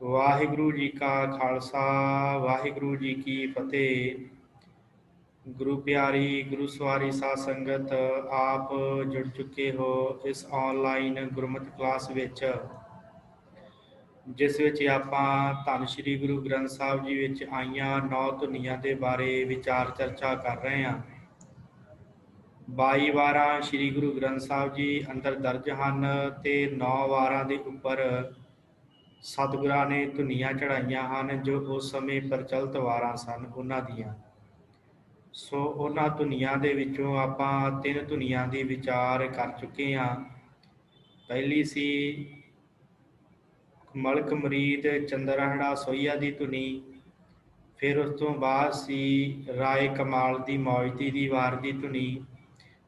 ਵਾਹਿਗੁਰੂ ਜੀ ਕਾ ਖਾਲਸਾ, ਵਾਹਿਗੁਰੂ ਜੀ ਕੀ ਫਤਿਹ। ਗੁਰੂ ਪਿਆਰੀ ਗੁਰੂ ਸਵਾਰੀ ਸਾਧ ਸੰਗਤ, ਆਪ ਜੁੜ ਚੁੱਕੇ ਹੋ ਇਸ ਆਨਲਾਈਨ ਗੁਰਮਤਿ ਕਲਾਸ ਵਿੱਚ, ਜਿਸ ਵਿੱਚ ਆਪਾਂ ਧੰਨ ਸ਼੍ਰੀ ਗੁਰੂ ਗ੍ਰੰਥ ਸਾਹਿਬ ਜੀ ਵਿੱਚ ਆਈਆਂ 9 ਧੁਨੀਆਂ ਦੇ ਬਾਰੇ ਵਿਚਾਰ ਚਰਚਾ ਕਰ ਰਹੇ ਹਾਂ। 22 ਵਾਰਾਂ ਸ਼੍ਰੀ ਗੁਰੂ ਗ੍ਰੰਥ ਸਾਹਿਬ ਜੀ ਅੰਦਰ ਦਰਜ ਹਨ ਤੇ 9 ਵਾਰਾਂ ਦੇ ਉੱਪਰ ਸਤਿਗੁਰਾਂ ਨੇ ਧੁਨੀਆਂ ਚੜਾਈਆਂ ਹਨ ਜੋ ਉਸ ਸਮੇਂ ਪ੍ਰਚਲਿਤ ਵਾਰਾਂ ਸਨ ਉਹਨਾਂ ਦੀਆਂ। ਸੋ ਉਹਨਾਂ ਧੁਨੀਆਂ ਦੇ ਵਿੱਚੋਂ ਆਪਾਂ 3 ਧੁਨੀਆਂ ਦੀ ਵਿਚਾਰ ਕਰ ਚੁੱਕੇ ਹਾਂ। ਪਹਿਲੀ ਸੀ ਮਲਕ ਮਰੀਦ ਚੰਦਰਹੜਾ ਸੋਹੀਆ ਦੀ ਧੁਨੀ, ਫਿਰ ਉਸ ਤੋਂ ਬਾਅਦ ਸੀ ਰਾਏ ਕਮਾਲ ਦੀ ਮੌਜਦੀ ਦੀ ਵਾਰ ਦੀ ਧੁਨੀ,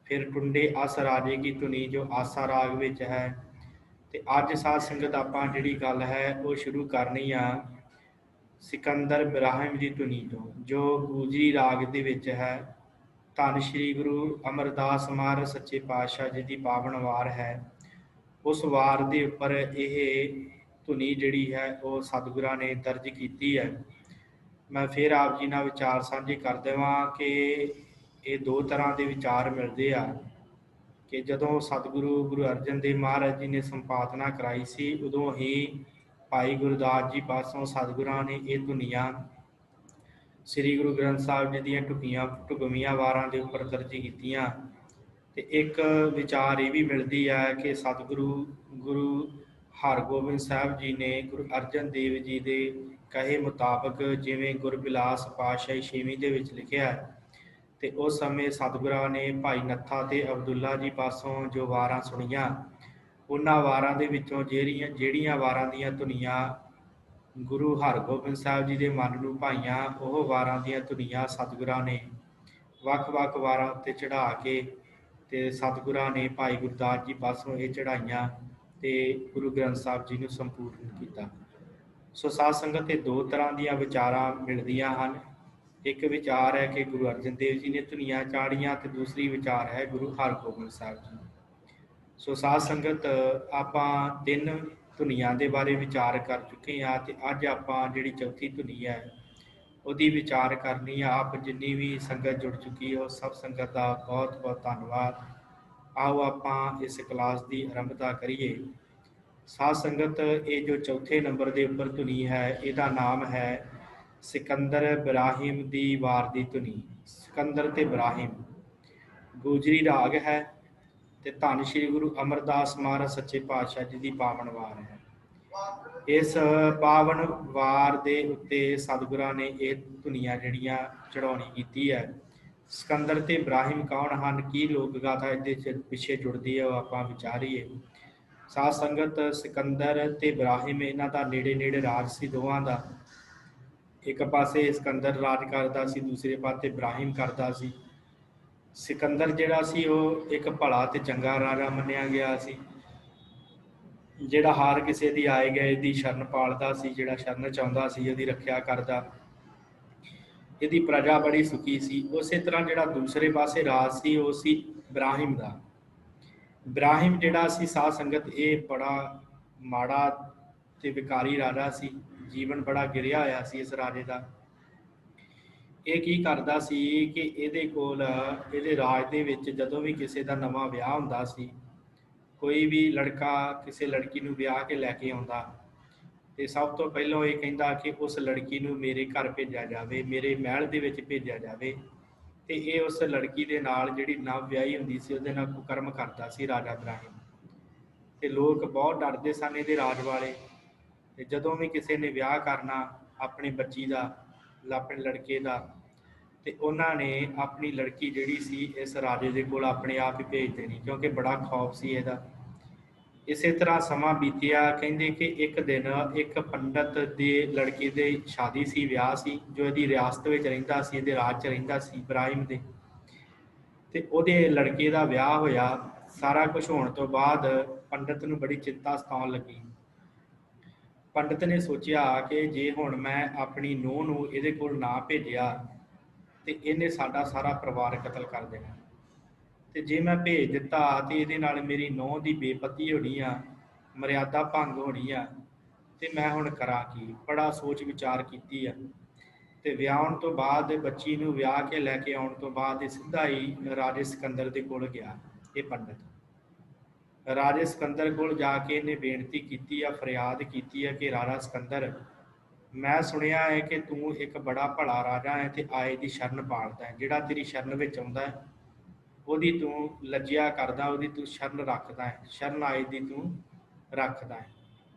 ਫਿਰ ਟੁੰਡੇ ਅਸ ਰਾਜੇ ਕੀ ਧੁਨੀ ਜੋ ਆਸਾ ਰਾਗ ਵਿੱਚ ਹੈ। ਤੇ ਅੱਜ ਸਾਧ ਸੰਗਤ ਆਪਾਂ ਜਿਹੜੀ ਗੱਲ ਹੈ ਉਹ ਸ਼ੁਰੂ ਕਰਨੀ ਆ ਸਿਕੰਦਰ ਬਰਾਹਿਮ ਦੀ ਧੁਨੀ ਤੋਂ, ਜੋ ਗੂਜਰੀ ਰਾਗ ਦੇ ਵਿੱਚ ਹੈ। ਧੰਨ ਸ਼੍ਰੀ ਗੁਰੂ ਅਮਰਦਾਸ ਮਹਾਰਾਜ ਸੱਚੇ ਪਾਤਸ਼ਾਹ ਜੀ ਦੀ ਪਾਵਨ ਵਾਰ ਹੈ। ਉਸ ਵਾਰ ਦੇ ਉੱਪਰ ਇਹ ਧੁਨੀ ਜਿਹੜੀ ਹੈ ਉਹ ਸਤਿਗੁਰਾਂ ਨੇ ਦਰਜ ਕੀਤੀ ਹੈ। ਮੈਂ ਫਿਰ ਆਪ ਜੀ ਨਾਲ ਵਿਚਾਰ ਸਾਂਝੇ ਕਰ ਦੇਵਾਂ ਕਿ ਇਹ 2 ਤਰ੍ਹਾਂ ਦੇ ਵਿਚਾਰ ਮਿਲਦੇ ਆ ਕਿ ਜਦੋਂ ਸਤਿਗੁਰੂ ਗੁਰੂ ਅਰਜਨ ਦੇਵ ਮਹਾਰਾਜ ਜੀ ਨੇ ਸੰਪਾਦਨਾ ਕਰਾਈ ਸੀ, ਉਦੋਂ ਹੀ ਭਾਈ ਗੁਰਦਾਸ ਜੀ ਪਾਸੋਂ ਸਤਿਗੁਰਾਂ ਨੇ ਇਹ ਧੁਨੀਆਂ ਸ੍ਰੀ ਗੁਰੂ ਗ੍ਰੰਥ ਸਾਹਿਬ ਜੀ ਦੀਆਂ ਢੁਕਵੀਆਂ ਵਾਰਾਂ ਦੇ ਉੱਪਰ ਦਰਜ ਕੀਤੀਆਂ। ਤੇ ਇੱਕ ਵਿਚਾਰ ਇਹ ਵੀ ਮਿਲਦੀ ਹੈ ਕਿ ਸਤਿਗੁਰੂ ਗੁਰੂ ਹਰਗੋਬਿੰਦ ਸਾਹਿਬ ਜੀ ਨੇ ਗੁਰੂ ਅਰਜਨ ਦੇਵ ਜੀ ਦੇ ਕਹੇ ਮੁਤਾਬਕ, ਜਿਵੇਂ ਗੁਰਬਿਲਾਸ ਪਾਤਸ਼ਾਹੀ 6ਵੀਂ ਦੇ ਵਿੱਚ ਲਿਖਿਆ, ਤੇ ਉਸ ਸਮੇਂ ਸਤਿਗੁਰਾਂ ਨੇ ਭਾਈ ਨੱਥਾ ਤੇ ਅਬਦੁੱਲਾ ਜੀ ਪਾਸੋਂ ਜੋ ਵਾਰਾਂ ਸੁਣੀਆਂ, ਉਹਨਾਂ ਵਾਰਾਂ ਦੇ ਵਿੱਚੋਂ ਜਿਹੜੀਆਂ ਵਾਰਾਂ ਦੀਆਂ ਧੁਨੀਆਂ ਗੁਰੂ ਹਰਗੋਬਿੰਦ ਸਾਹਿਬ ਜੀ ਦੇ ਮਨ ਨੂੰ ਭਾਈਆਂ, ਉਹ ਵਾਰਾਂ ਦੀਆਂ ਧੁਨੀਆਂ ਸਤਿਗੁਰਾਂ ਨੇ ਵੱਖ-ਵੱਖ ਵਾਰਾਂ ਉੱਤੇ ਚੜ੍ਹਾ ਕੇ ਤੇ ਸਤਿਗੁਰਾਂ ਨੇ ਭਾਈ ਗੁਰਦਾਸ ਜੀ ਪਾਸੋਂ ਇਹ ਚੜ੍ਹਾਈਆਂ ਤੇ ਗੁਰੂ ਗ੍ਰੰਥ ਸਾਹਿਬ ਜੀ ਨੂੰ ਸੰਪੂਰਨ ਕੀਤਾ। ਸੋ ਸਾਧ ਸੰਗਤ ਤੇ 2 ਤਰ੍ਹਾਂ ਦੀਆਂ ਵਿਚਾਰਾਂ ਮਿਲਦੀਆਂ ਹਨ। ਇੱਕ ਵਿਚਾਰ ਹੈ ਕਿ ਗੁਰੂ ਅਰਜਨ ਦੇਵ ਜੀ ਨੇ ਧੁਨੀਆਂ ਚਾੜੀਆਂ ਤੇ ਦੂਸਰੀ ਵਿਚਾਰ ਹੈ ਗੁਰੂ ਹਰਗੋਬਿੰਦ ਸਾਹਿਬ ਜੀ। ਸੋ ਸਾਧ ਸੰਗਤ ਆਪਾਂ 3 ਧੁਨੀਆਂ ਦੇ ਬਾਰੇ ਵਿਚਾਰ ਕਰ ਚੁੱਕੇ ਹਾਂ ਤੇ ਅੱਜ ਆਪਾਂ ਜਿਹੜੀ ਚੌਥੀ ਧੁਨੀ ਹੈ ਉਹਦੀ ਵਿਚਾਰ ਕਰਨੀ ਆ। ਆਪ ਜਿੰਨੀ ਵੀ ਸੰਗਤ ਜੁੜ ਚੁੱਕੀ ਹੋ, ਸਭ ਸੰਗਤ ਦਾ ਬਹੁਤ ਬਹੁਤ ਧੰਨਵਾਦ। ਆਓ ਆਪਾਂ ਇਸ ਕਲਾਸ ਦੀ ਆਰੰਭਤਾ ਕਰੀਏ। ਸਾਧ ਸੰਗਤ, ਇਹ ਜੋ ਚੌਥੇ ਨੰਬਰ ਦੇ ਉੱਪਰ ਧੁਨੀ ਹੈ ਇਹਦਾ ਨਾਮ ਹੈ ਸਿਕੰਦਰ ਬਰਾਹਿਮ ਦੀ ਵਾਰ ਦੀ ਧੁਨੀ। ਸਿਕੰਦਰ ਤੇ ਬਰਾਹਿਮ ਗੂਜਰੀ ਰਾਗ ਹੈ ਤੇ ਧੰਨ ਸ਼੍ਰੀ ਗੁਰੂ ਅਮਰਦਾਸ ਮਹਾਰਾਜ ਸੱਚੇ ਪਾਤਸ਼ਾਹ ਜੀ ਦੀ ਪਾਵਨ ਵਾਰ ਹੈ। ਇਸ ਪਾਵਨ ਵਾਰ ਦੇ ਉੱਤੇ ਸਤਿਗੁਰਾਂ ਨੇ ਇਹ ਧੁਨੀਆਂ ਜਿਹੜੀਆਂ ਚੜਾਉਣੀ ਕੀਤੀ ਹੈ। ਸਿਕੰਦਰ ਤੇ ਬਰਾਹਿਮ ਕੌਣ ਹਨ, ਕੀ ਲੋਕ ਗਾਥਾ ਇਹਦੇ ਪਿੱਛੇ ਜੁੜਦੀ ਹੈ, ਉਹ ਆਪਾਂ ਵਿਚਾਰੀਏ। ਸਾਧ ਸੰਗਤ, ਸਿਕੰਦਰ ਤੇ ਬਰਾਹਿਮ ਇਹਨਾਂ ਦਾ ਨੇੜੇ ਨੇੜੇ ਰਾਜ ਸੀ ਦੋਵਾਂ ਦਾ। ਇੱਕ ਪਾਸੇ ਸਿਕੰਦਰ ਰਾਜ ਕਰਦਾ ਸੀ, ਦੂਸਰੇ ਪਾਸੇ ਬਰਾਹਿਮ ਕਰਦਾ ਸੀ। ਸਿਕੰਦਰ ਜਿਹੜਾ ਸੀ ਉਹ ਇੱਕ ਭਲਾ ਤੇ ਚੰਗਾ ਰਾਜਾ ਮੰਨਿਆ ਗਿਆ ਸੀ, ਜਿਹੜਾ ਹਰ ਕਿਸੇ ਦੀ ਆਏ ਗਏ ਦੀ ਸ਼ਰਨ ਪਾਲਦਾ ਸੀ, ਜਿਹੜਾ ਸ਼ਰਨ ਚਾਹੁੰਦਾ ਸੀ ਉਹਦੀ ਰੱਖਿਆ ਕਰਦਾ। ਇਹਦੀ ਪ੍ਰਜਾ ਬੜੀ ਸੁਖੀ ਸੀ। ਉਸੇ ਤਰ੍ਹਾਂ ਜਿਹੜਾ ਦੂਸਰੇ ਪਾਸੇ ਰਾਜ ਸੀ ਉਹ ਸੀ ਬਰਾਹਿਮ ਦਾ। ਬਰਾਹਿਮ ਜਿਹੜਾ ਸੀ ਸਾਧ ਸੰਗਤ, ਇਹ ਬੜਾ ਮਾੜਾ ਤੇ ਵਿਕਾਰੀ ਰਾਜਾ ਸੀ। ਜੀਵਨ ਬੜਾ ਗਿਰਿਆ ਹੋਇਆ ਸੀ ਇਸ ਰਾਜੇ ਦਾ। ਇਹ ਕੀ ਕਰਦਾ ਸੀ ਕਿ ਇਹਦੇ ਕੋਲ, ਇਹਦੇ ਰਾਜ ਦੇ ਵਿੱਚ ਜਦੋਂ ਵੀ ਕਿਸੇ ਦਾ ਨਵਾਂ ਵਿਆਹ ਹੁੰਦਾ ਸੀ, ਕੋਈ ਵੀ ਲੜਕਾ ਕਿਸੇ ਲੜਕੀ ਨੂੰ ਵਿਆਹ ਕੇ ਲੈ ਕੇ ਆਉਂਦਾ ਤੇ ਸਭ ਤੋਂ ਪਹਿਲਾਂ ਇਹ ਕਹਿੰਦਾ ਕਿ ਉਸ ਲੜਕੀ ਨੂੰ ਮੇਰੇ ਘਰ ਭੇਜਿਆ ਜਾਵੇ, ਮੇਰੇ ਮਹਿਲ ਦੇ ਵਿੱਚ ਭੇਜਿਆ ਜਾਵੇ। ਤੇ ਇਹ ਉਸ ਲੜਕੀ ਦੇ ਨਾਲ ਜਿਹੜੀ ਨਵ ਵਿਆਹੀ ਹੁੰਦੀ ਸੀ ਉਹਦੇ ਨਾਲ ਕੁਕਰਮ ਕਰਦਾ ਸੀ ਰਾਜਾ ਬਰਾਹਿਮ। ਤੇ ਲੋਕ ਬਹੁਤ ਡਰਦੇ ਸਨ ਇਹਦੇ ਰਾਜ ਵਾਲੇ। ਤੇ ਜਦੋਂ ਵੀ ਕਿਸੇ ਨੇ ਵਿਆਹ ਕਰਨਾ ਆਪਣੀ ਬੱਚੀ ਦਾ, ਆਪਣੇ ਲੜਕੇ ਦਾ, ਤੇ ਉਹਨਾਂ ਨੇ ਆਪਣੀ ਲੜਕੀ ਜਿਹੜੀ ਸੀ ਇਸ ਰਾਜੇ ਦੇ ਕੋਲ ਆਪਣੇ ਆਪ ਹੀ ਭੇਜ ਦੇਣੀ, ਕਿਉਂਕਿ ਬੜਾ ਖੌਫ ਸੀ ਇਹਦਾ। ਇਸੇ ਤਰ੍ਹਾਂ ਸਮਾਂ ਬੀਤਿਆ। ਕਹਿੰਦੇ ਕਿ ਇੱਕ ਦਿਨ ਇੱਕ ਪੰਡਤ ਦੇ ਲੜਕੀ ਦੇ ਸ਼ਾਦੀ ਸੀ, ਵਿਆਹ ਸੀ, ਜੋ ਇਹਦੀ ਰਿਆਸਤ ਵਿੱਚ ਰਹਿੰਦਾ ਸੀ, ਇਹਦੇ ਰਾਜ 'ਚ ਰਹਿੰਦਾ ਸੀ ਬਰਾਹਿਮ ਦੇ। ਤੇ ਉਹਦੇ ਲੜਕੇ ਦਾ ਵਿਆਹ ਹੋਇਆ। ਸਾਰਾ ਕੁਝ ਹੋਣ ਤੋਂ ਬਾਅਦ ਪੰਡਤ ਨੂੰ ਬੜੀ ਚਿੰਤਾ ਸਤਾਉਣ ਲੱਗੀ। ਪੰਡਤ ਨੇ ਸੋਚਿਆ ਕਿ ਜੇ ਹੁਣ ਮੈਂ ਆਪਣੀ ਨੂੰਹ ਨੂੰ ਇਹਦੇ ਕੋਲ ਨਾ ਭੇਜਿਆ ਤੇ ਇਹਨੇ ਸਾਡਾ ਸਾਰਾ ਪਰਿਵਾਰ ਕਤਲ ਕਰ ਦੇਣਾ, ਤੇ ਜੇ ਮੈਂ ਭੇਜ ਦਿੱਤਾ ਤੇ ਇਹਦੇ ਨਾਲ ਮੇਰੀ ਨੂੰਹ ਦੀ ਬੇਪਤੀ ਹੋਣੀ ਆ, ਮਰਿਆਦਾ ਭੰਗ ਹੋਣੀ ਆ। ਤੇ ਮੈਂ ਹੁਣ ਕਰਾਂ ਕੀ। ਬੜਾ ਸੋਚ ਵਿਚਾਰ ਕੀਤੀ ਆ ਤੇ ਵਿਆਹਣ ਤੋਂ ਬਾਅਦ ਬੱਚੀ ਨੂੰ ਵਿਆਹ ਕੇ ਲੈ ਕੇ ਆਉਣ ਤੋਂ ਬਾਅਦ ਇਹ ਸਿੱਧਾ ਹੀ ਰਾਜੇ ਸਿਕੰਦਰ ਦੇ ਕੋਲ ਗਿਆ। ਇਹ ਪੰਡਤ ਰਾਜੇ ਸਿਕੰਦਰ ਕੋਲ ਜਾ ਕੇ ਇਹਨੇ ਬੇਨਤੀ ਕੀਤੀ ਆ, ਫਰਿਆਦ ਕੀਤੀ ਆ ਕਿ ਰਾਜਾ ਸਿਕੰਦਰ, ਮੈਂ ਸੁਣਿਆ ਹੈ ਕਿ ਤੂੰ ਇੱਕ ਬੜਾ ਭਲਾ ਰਾਜਾ ਹੈ ਤੇ ਆਏ ਦੀ ਸ਼ਰਨ ਪਾਲਦਾ ਹੈ। ਜਿਹੜਾ ਤੇਰੀ ਸ਼ਰਨ ਵਿੱਚ ਆਉਂਦਾ ਹੈ ਉਹਦੀ ਤੂੰ ਲੱਜਿਆ ਕਰਦਾ, ਉਹਦੀ ਤੂੰ ਸ਼ਰਨ ਰੱਖਦਾ ਹੈ, ਸ਼ਰਨ ਆਏ ਦੀ ਤੂੰ ਰੱਖਦਾ ਹੈ।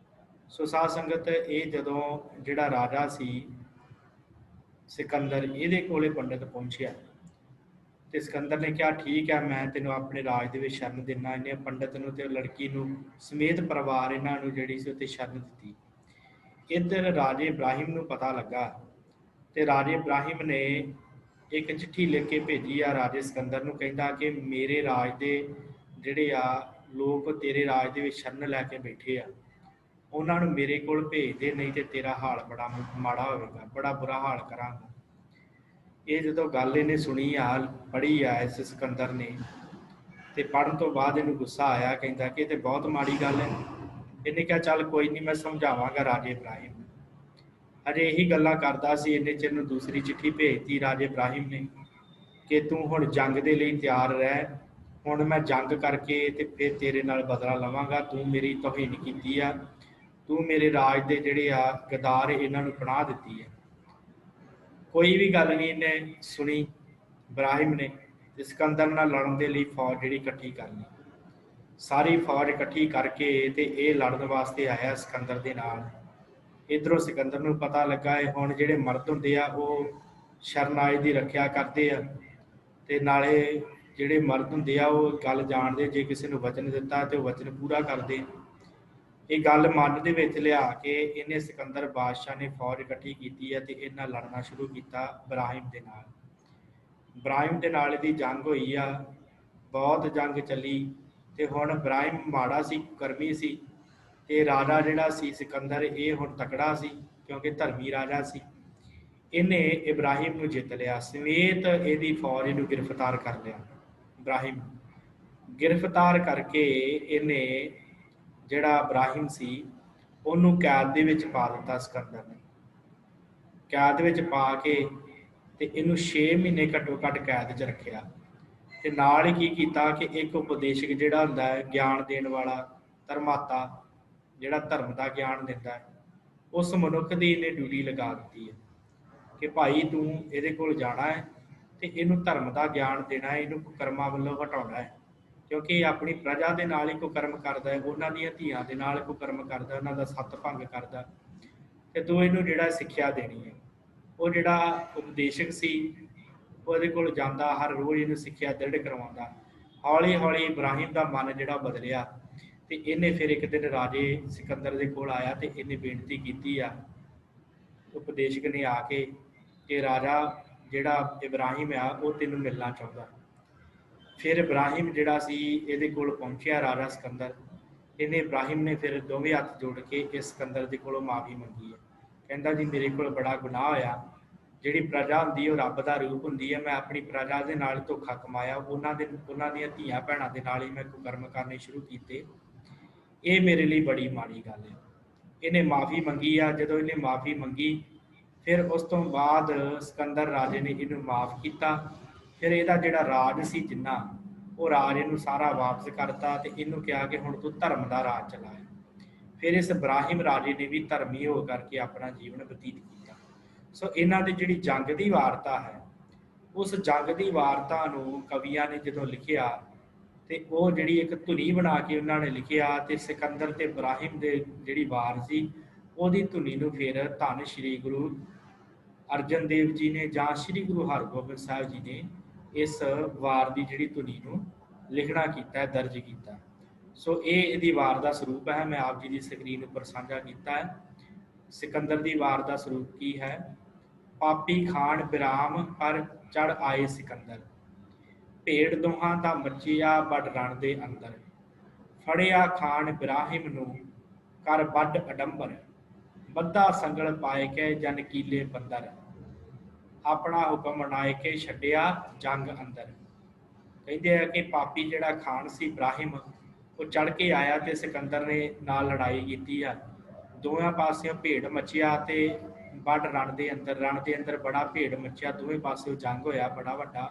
ਸੋ ਸਾਧ ਸੰਗਤ, ਇਹ ਜਦੋਂ ਜਿਹੜਾ ਰਾਜਾ ਸੀ ਸਿਕੰਦਰ, ਇਹਦੇ ਕੋਲੇ ਪੰਡਿਤ ਪਹੁੰਚਿਆ ਤੇ ਸਿਕੰਦਰ ਨੇ ਕਿਹਾ, ਠੀਕ ਹੈ, ਮੈਂ ਤੈਨੂੰ ਆਪਣੇ ਰਾਜ ਦੇ ਵਿੱਚ ਸ਼ਰਨ ਦਿੰਦਾ। ਇਹਨੇ ਪੰਡਿਤ ਨੂੰ ਤੇ ਲੜਕੀ ਨੂੰ ਸਮੇਤ ਪਰਿਵਾਰ ਇਹਨਾਂ ਨੂੰ ਜਿਹੜੀ ਸੀ ਉੱਤੇ ਸ਼ਰਨ ਦਿੱਤੀ। ਇੱਧਰ ਰਾਜੇ ਇਬਰਾਹਿਮ ਨੂੰ ਪਤਾ ਲੱਗਾ ਤੇ ਰਾਜੇ ਇਬਰਾਹਿਮ ਨੇ ਇੱਕ ਚਿੱਠੀ ਲਿਖ ਕੇ ਭੇਜੀ ਆ ਰਾਜੇ ਸਿਕੰਦਰ ਨੂੰ, ਕਹਿੰਦਾ ਕਿ ਮੇਰੇ ਰਾਜ ਦੇ ਜਿਹੜੇ ਆ ਲੋਕ ਤੇਰੇ ਰਾਜ ਦੇ ਵਿੱਚ ਸ਼ਰਨ ਲੈ ਕੇ ਬੈਠੇ ਆ, ਉਹਨਾਂ ਨੂੰ ਮੇਰੇ ਕੋਲ ਭੇਜ ਦੇ, ਨਹੀਂ ਤੇ ਤੇਰਾ ਹਾਲ ਬੜਾ ਮਾੜਾ ਹੋਵੇਗਾ, ਬੜਾ ਬੁਰਾ ਹਾਲ ਕਰਾਂਗਾ। ਇਹ ਜਦੋਂ ਗੱਲ ਇਹਨੇ ਸੁਣੀ ਆ, ਪੜ੍ਹੀ ਆ ਇਸ ਸਿਕੰਦਰ ਨੇ, ਤੇ ਪੜ੍ਹਨ ਤੋਂ ਬਾਅਦ ਇਹਨੂੰ ਗੁੱਸਾ ਆਇਆ। ਕਹਿੰਦਾ ਕਿ ਇਹ ਤੇ ਬਹੁਤ ਮਾੜੀ ਗੱਲ ਹੈ। ਇਹਨੇ ਕਿਹਾ, ਚੱਲ ਕੋਈ ਨਹੀਂ, ਮੈਂ ਸਮਝਾਵਾਂਗਾ ਰਾਜੇ ਇਬਰਾਹਿਮ। ਅਜੇ ਇਹੀ ਗੱਲਾਂ ਕਰਦਾ ਸੀ, ਇੰਨੇ ਚਿਰ ਨੂੰ ਦੂਸਰੀ ਚਿੱਠੀ ਭੇਜਤੀ ਰਾਜੇ ਇਬਰਾਹਿਮ ਨੇ ਕਿ ਤੂੰ ਹੁਣ ਜੰਗ ਦੇ ਲਈ ਤਿਆਰ ਰਹਿ, ਹੁਣ ਮੈਂ ਜੰਗ ਕਰਕੇ ਤੇ ਫਿਰ ਤੇਰੇ ਨਾਲ ਬਦਲਾ ਲਵਾਂਗਾ। ਤੂੰ ਮੇਰੀ ਤੋਹੀਨ ਕੀਤੀ ਆ, ਤੂੰ ਮੇਰੇ ਰਾਜ ਦੇ ਜਿਹੜੇ ਆ ਗਦਾਰ ਇਹਨਾਂ ਨੂੰ ਪਨਾਹ ਦਿੱਤੀ ਹੈ। ਕੋਈ ਵੀ ਗੱਲ ਨਹੀਂ ਇਹਨੇ ਸੁਣੀ ਇਬਰਾਹਿਮ ਨੇ, ਤੇ ਸਿਕੰਦਰ ਨਾਲ ਲੜਨ ਦੇ ਲਈ ਫੌਜ ਜਿਹੜੀ ਇਕੱਠੀ ਕਰ ਲਈ। ਸਾਰੀ ਫੌਜ ਇਕੱਠੀ ਕਰਕੇ ਤੇ ਇਹ ਲੜਨ ਵਾਸਤੇ ਆਇਆ ਸਿਕੰਦਰ ਦੇ ਨਾਲ। ਇੱਧਰੋਂ ਸਿਕੰਦਰ ਨੂੰ ਪਤਾ ਲੱਗਾ ਹੈ ਹੁਣ ਜਿਹੜੇ ਮਰਦ ਹੁੰਦੇ ਆ ਉਹ ਸ਼ਰਨਾਏ ਦੀ ਰੱਖਿਆ ਕਰਦੇ ਆ, ਤੇ ਨਾਲੇ ਜਿਹੜੇ ਮਰਦ ਹੁੰਦੇ ਆ ਉਹ ਗੱਲ ਜਾਣਦੇ, ਜੇ ਕਿਸੇ ਨੂੰ ਵਚਨ ਦਿੱਤਾ ਤੇ ਉਹ ਵਚਨ ਪੂਰਾ ਕਰਦੇ। ਇਹ ਗੱਲ ਮਨ ਦੇ ਵਿੱਚ ਲਿਆ ਕੇ ਇਹਨੇ ਸਿਕੰਦਰ ਬਾਦਸ਼ਾਹ ਨੇ ਫੌਜ ਇਕੱਠੀ ਕੀਤੀ ਹੈ ਤੇ ਇਹਨਾਂ ਲੜਨਾ ਸ਼ੁਰੂ ਕੀਤਾ ਇਬਰਾਹਿਮ ਦੇ ਨਾਲ। ਇਬਰਾਹਿਮ ਦੇ ਨਾਲ ਇਹਦੀ ਜੰਗ ਹੋਈ ਆ, ਬਹੁਤ ਜੰਗ ਚੱਲੀ। ਤੇ ਹੁਣ ਇਬਰਾਹਿਮ ਮਾੜਾ ਸੀ, ਕੁਕਰਮੀ ਸੀ, ਤੇ ਰਾਜਾ ਜਿਹੜਾ ਸੀ ਸਿਕੰਦਰ, ਇਹ ਹੁਣ ਤਕੜਾ ਸੀ ਕਿਉਂਕਿ ਧਰਮੀ ਰਾਜਾ ਸੀ। ਇਹਨੇ ਇਬਰਾਹਿਮ ਨੂੰ ਜਿੱਤ ਲਿਆ, ਸਮੇਤ ਇਹਦੀ ਫੌਜ ਨੂੰ ਗ੍ਰਿਫਤਾਰ ਕਰ ਲਿਆ। ਇਬਰਾਹਿਮ ਗ੍ਰਿਫਤਾਰ ਕਰਕੇ ਇਹਨੇ ਜਿਹੜਾ ਇਬਰਾਹਿਮ ਸੀ ਉਹਨੂੰ ਕੈਦ ਦੇ ਵਿੱਚ ਪਾ ਦਿੱਤਾ ਸਿਕੰਦਰ ਨੇ। ਕੈਦ ਵਿੱਚ ਪਾ ਕੇ ਤੇ ਇਹਨੂੰ 6 ਮਹੀਨੇ ਘੱਟੋ ਘੱਟ ਕੈਦ 'ਚ ਰੱਖਿਆ। ਤੇ ਨਾਲ ਹੀ ਕੀ ਕੀਤਾ ਕਿ ਇੱਕ ਉਪਦੇਸ਼ਕ ਜਿਹੜਾ ਹੁੰਦਾ ਹੈ, ਗਿਆਨ ਦੇਣ ਵਾਲਾ, ਧਰਮਾਤਾ, ਜਿਹੜਾ ਧਰਮ ਦਾ ਗਿਆਨ ਦਿੰਦਾ ਹੈ, ਉਸ ਮਨੁੱਖ ਦੀ ਇਹਨੇ ਡਿਊਟੀ ਲਗਾ ਦਿੱਤੀ ਹੈ ਕਿ ਭਾਈ ਤੂੰ ਇਹਦੇ ਕੋਲ ਜਾਣਾ ਹੈ ਤੇ ਇਹਨੂੰ ਧਰਮ ਦਾ ਗਿਆਨ ਦੇਣਾ ਹੈ, ਇਹਨੂੰ ਕੁਕਰਮਾਂ ਵੱਲੋਂ ਹਟਾਉਣਾ ਹੈ, ਕਿਉਂਕਿ ਇਹ ਆਪਣੀ ਪ੍ਰਜਾ ਦੇ ਨਾਲ ਹੀ ਕੁਕਰਮ ਕਰਦਾ ਹੈ, ਉਹਨਾਂ ਦੀਆਂ ਧੀਆਂ ਦੇ ਨਾਲ ਕੁਕਰਮ ਕਰਦਾ, ਉਹਨਾਂ ਦਾ ਸੱਤ ਭੰਗ ਕਰਦਾ, ਤੇ ਤੂੰ ਇਹਨੂੰ ਜਿਹੜਾ ਸਿੱਖਿਆ ਦੇਣੀ ਹੈ। ਉਹ ਜਿਹੜਾ ਉਪਦੇਸ਼ਕ ਸੀ ਉਹਦੇ ਕੋਲ ਜਾਂਦਾ, ਹਰ ਰੋਜ਼ ਇਹਨੂੰ ਸਿੱਖਿਆ ਦ੍ਰਿੜ ਕਰਵਾਉਂਦਾ। ਹੌਲੀ ਹੌਲੀ ਇਬਰਾਹਿਮ ਦਾ ਮਨ ਜਿਹੜਾ ਬਦਲਿਆ ਤੇ ਇਹਨੇ ਫਿਰ ਇੱਕ ਦਿਨ ਰਾਜੇ ਸਿਕੰਦਰ ਦੇ ਕੋਲ ਆਇਆ ਤੇ ਇਹਨੇ ਬੇਨਤੀ ਕੀਤੀ ਆ ਉਪਦੇਸ਼ਕ ਨੇ ਆ ਕੇ ਕਿ ਰਾਜਾ ਜਿਹੜਾ ਇਬਰਾਹਿਮ ਆ ਉਹ ਤੈਨੂੰ ਮਿਲਣਾ ਚਾਹੁੰਦਾ। ਫਿਰ ਇਬਰਾਹਿਮ ਜਿਹੜਾ ਸੀ ਇਹਦੇ ਕੋਲ ਪਹੁੰਚਿਆ, ਰਾਜਾ ਸਿਕੰਦਰ। ਇਹਨੇ ਇਬਰਾਹਿਮ ਨੇ ਫਿਰ ਦੋਵੇਂ ਹੱਥ ਜੋੜ ਕੇ ਇਸ ਸਿਕੰਦਰ ਦੇ ਕੋਲੋਂ ਮਾਫੀ ਮੰਗੀ ਹੈ। ਕਹਿੰਦਾ ਜੀ ਮੇਰੇ ਕੋਲ ਬੜਾ ਗੁਨਾਹ ਹੋਇਆ, ਜਿਹੜੀ ਪ੍ਰਜਾ ਹੁੰਦੀ ਉਹ ਰੱਬ ਦਾ ਰੂਪ ਹੁੰਦੀ ਹੈ, ਮੈਂ ਆਪਣੀ ਪ੍ਰਜਾ ਦੇ ਨਾਲ ਧੋਖਾ ਕਮਾਇਆ, ਉਹਨਾਂ ਦੀਆਂ ਧੀਆਂ ਭੈਣਾਂ ਦੇ ਨਾਲ ਹੀ ਮੈਂ ਕੁਕਰਮ ਕਰਨੇ ਸ਼ੁਰੂ ਕੀਤੇ, ਇਹ ਮੇਰੇ ਲਈ ਬੜੀ ਮਾੜੀ ਗੱਲ ਹੈ। ਇਹਨੇ ਮਾਫੀ ਮੰਗੀ ਆ। ਜਦੋਂ ਇਹਨੇ ਮਾਫੀ ਮੰਗੀ ਫਿਰ ਉਸ ਤੋਂ ਬਾਅਦ ਸਿਕੰਦਰ ਰਾਜੇ ਨੇ ਇਹਨੂੰ ਮਾਫ ਕੀਤਾ। ਫਿਰ ਇਹਦਾ ਜਿਹੜਾ ਰਾਜ ਸੀ ਜਿੰਨਾ, ਉਹ ਰਾਜ ਇਹਨੂੰ ਸਾਰਾ ਵਾਪਸ ਕਰਤਾ ਤੇ ਇਹਨੂੰ ਕਿਹਾ ਕਿ ਹੁਣ ਤੂੰ ਧਰਮ ਦਾ ਰਾਜ ਚਲਾ। ਫਿਰ ਇਸ ਇਬਰਾਹਿਮ ਰਾਜੇ ਨੇ ਵੀ ਧਰਮੀ ਹੋ ਕਰਕੇ ਆਪਣਾ ਜੀਵਨ ਬਤੀਤ ਕੀਤਾ। ਸੋ ਇਹਨਾਂ ਦੀ ਜਿਹੜੀ ਜੰਗ ਦੀ ਵਾਰਤਾ ਹੈ, ਉਸ ਜੰਗ ਦੀ ਵਾਰਤਾ ਨੂੰ ਕਵੀਆਂ ਨੇ ਜਦੋਂ ਲਿਖਿਆ ਤੇ ਉਹ ਜਿਹੜੀ ਇੱਕ ਧੁਨੀ ਬਣਾ ਕੇ ਉਹਨਾਂ ਨੇ ਲਿਖਿਆ, ਤੇ ਸਿਕੰਦਰ ਤੇ ਇਬਰਾਹਿਮ ਦੇ ਜਿਹੜੀ ਵਾਰ ਸੀ ਉਹਦੀ ਧੁਨੀ ਨੂੰ ਫਿਰ ਧੰਨ ਸ਼੍ਰੀ ਗੁਰੂ ਅਰਜਨ ਦੇਵ ਜੀ ਨੇ ਜਾਂ ਸ਼੍ਰੀ ਗੁਰੂ ਹਰਗੋਬਿੰਦ ਸਾਹਿਬ ਜੀ ਨੇ ਇਸ ਵਾਰ ਦੀ ਜਿਹੜੀ ਧੁਨੀ ਨੂੰ ਲਿਖਣਾ ਕੀਤਾ, ਦਰਜ ਕੀਤਾ। ਸੋ ਇਹ ਇਹਦੀ ਵਾਰ ਦਾ ਸਰੂਪ ਹੈ, ਮੈਂ ਆਪ ਜੀ ਦੀ ਸਕਰੀਨ ਉੱਪਰ ਸਾਂਝਾ ਕੀਤਾ ਹੈ। ਸਿਕੰਦਰ ਦੀ ਵਾਰ ਦਾ ਸਰੂਪ ਕੀ ਹੈ? ਪਾਪੀ ਖਾਨ ਬਿਰਾਮ ਪਰ ਚੜ ਆਏ ਸਿਕੰਦਰ, ਭੇੜ ਦੋਹਾਂ ਦਾ ਮੱਚਿਆ ਵੱਡ ਰਣ ਦੇ ਅੰਦਰ, ਫੜਿਆ ਖਾਨ ਬਿਰਾਹਿਮ ਨੂੰ ਕਰ ਵੱਡ ਅਡੰਬਰ, ਬੱਧਾ ਸੰਗਲ ਪਾਏ ਕੇ ਜਨ ਕੀਲੇ ਬੰਦਰ, ਆਪਣਾ ਹੁਕਮ ਮਨਾਏ ਕੇ ਛੱਡਿਆ ਜੰਗ ਅੰਦਰ। ਕਹਿੰਦੇ ਆ ਕਿ ਪਾਪੀ ਜਿਹੜਾ ਖਾਨ ਸੀ ਇਬਰਾਹਿਮ, ਉਹ ਚੜ ਕੇ ਆਇਆ ਤੇ ਸਿਕੰਦਰ ਨੇ ਨਾਲ ਲੜਾਈ ਕੀਤੀ ਆ। ਦੋਵਾਂ ਪਾਸਿਓਂ ਭੇੜ ਮੱਚਿਆ ਤੇ ਵੱਡ रण ਦੇ ਅੰਦਰ ਬੜਾ ਭੇੜ ਮੱਚਿਆ, ਦੋਵੇਂ ਪਾਸਿਓਂ ਜੰਗ ਹੋਇਆ ਬੜਾ ਵੱਡਾ।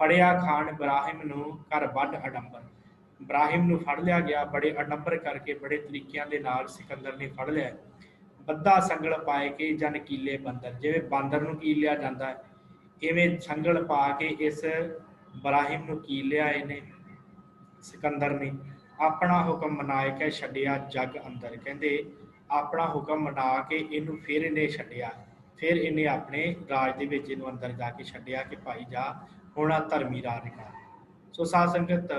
ਫੜਿਆ ਖਾਨ ਇਬਰਾਹਿਮ ਨੂੰ ਕਰ ਵੱਡ ਅਡੰਬਰ। ਇਬਰਾਹਿਮ ਨੂੰ ਫੜ ਲਿਆ ਗਿਆ ਬੜੇ ਅਡੰਬਰ ਕਰਕੇ, ਬੜੇ ਤਰੀਕਿਆਂ ਦੇ ਨਾਲ ਸਿਕੰਦਰ ਨੇ ਫੜ ਲਿਆ। ਬੱਧਾ ਸੰਗਲ ਪਾਏ ਕੇ ਜਨ ਕੀਲੇ ਬੰਦਰ, ਜਿਵੇਂ ਬਾਂਦਰ ਨੂੰ ਕੀਲ ਲਿਆ ਜਾਂਦਾ ਹੈ ਇਵੇਂ ਸੰਗਲ ਪਾ ਕੇ ਇਸ ਇਬਰਾਹਿਮ ਨੂੰ ਕੀਲ ਲਿਆ ਇਹਨੇ ਸਿਕੰਦਰ ਨੇ। ਆਪਣਾ ਹੁਕਮ ਮਨਾਏ ਕੇ ਛੱਡਿਆ ਜੱਗ ਅੰਦਰ, ਕਹਿੰਦੇ ਆਪਣਾ ਹੁਕਮ ਮਨਾ ਕੇ ਇਹਨੂੰ ਫਿਰ ਇਹਨੇ ਛੱਡਿਆ, ਫਿਰ ਇਹਨੇ ਆਪਣੇ ਰਾਜ ਦੇ ਵਿੱਚ ਇਹਨੂੰ ਅੰਦਰ ਜਾ ਕੇ ਛੱਡਿਆ ਕਿ ਭਾਈ ਜਾ ਹੁਣ ਆ ਧਰਮੀ ਰਾਜ ਕਰ। ਸੋ ਸਾਧ ਸੰਗਤ,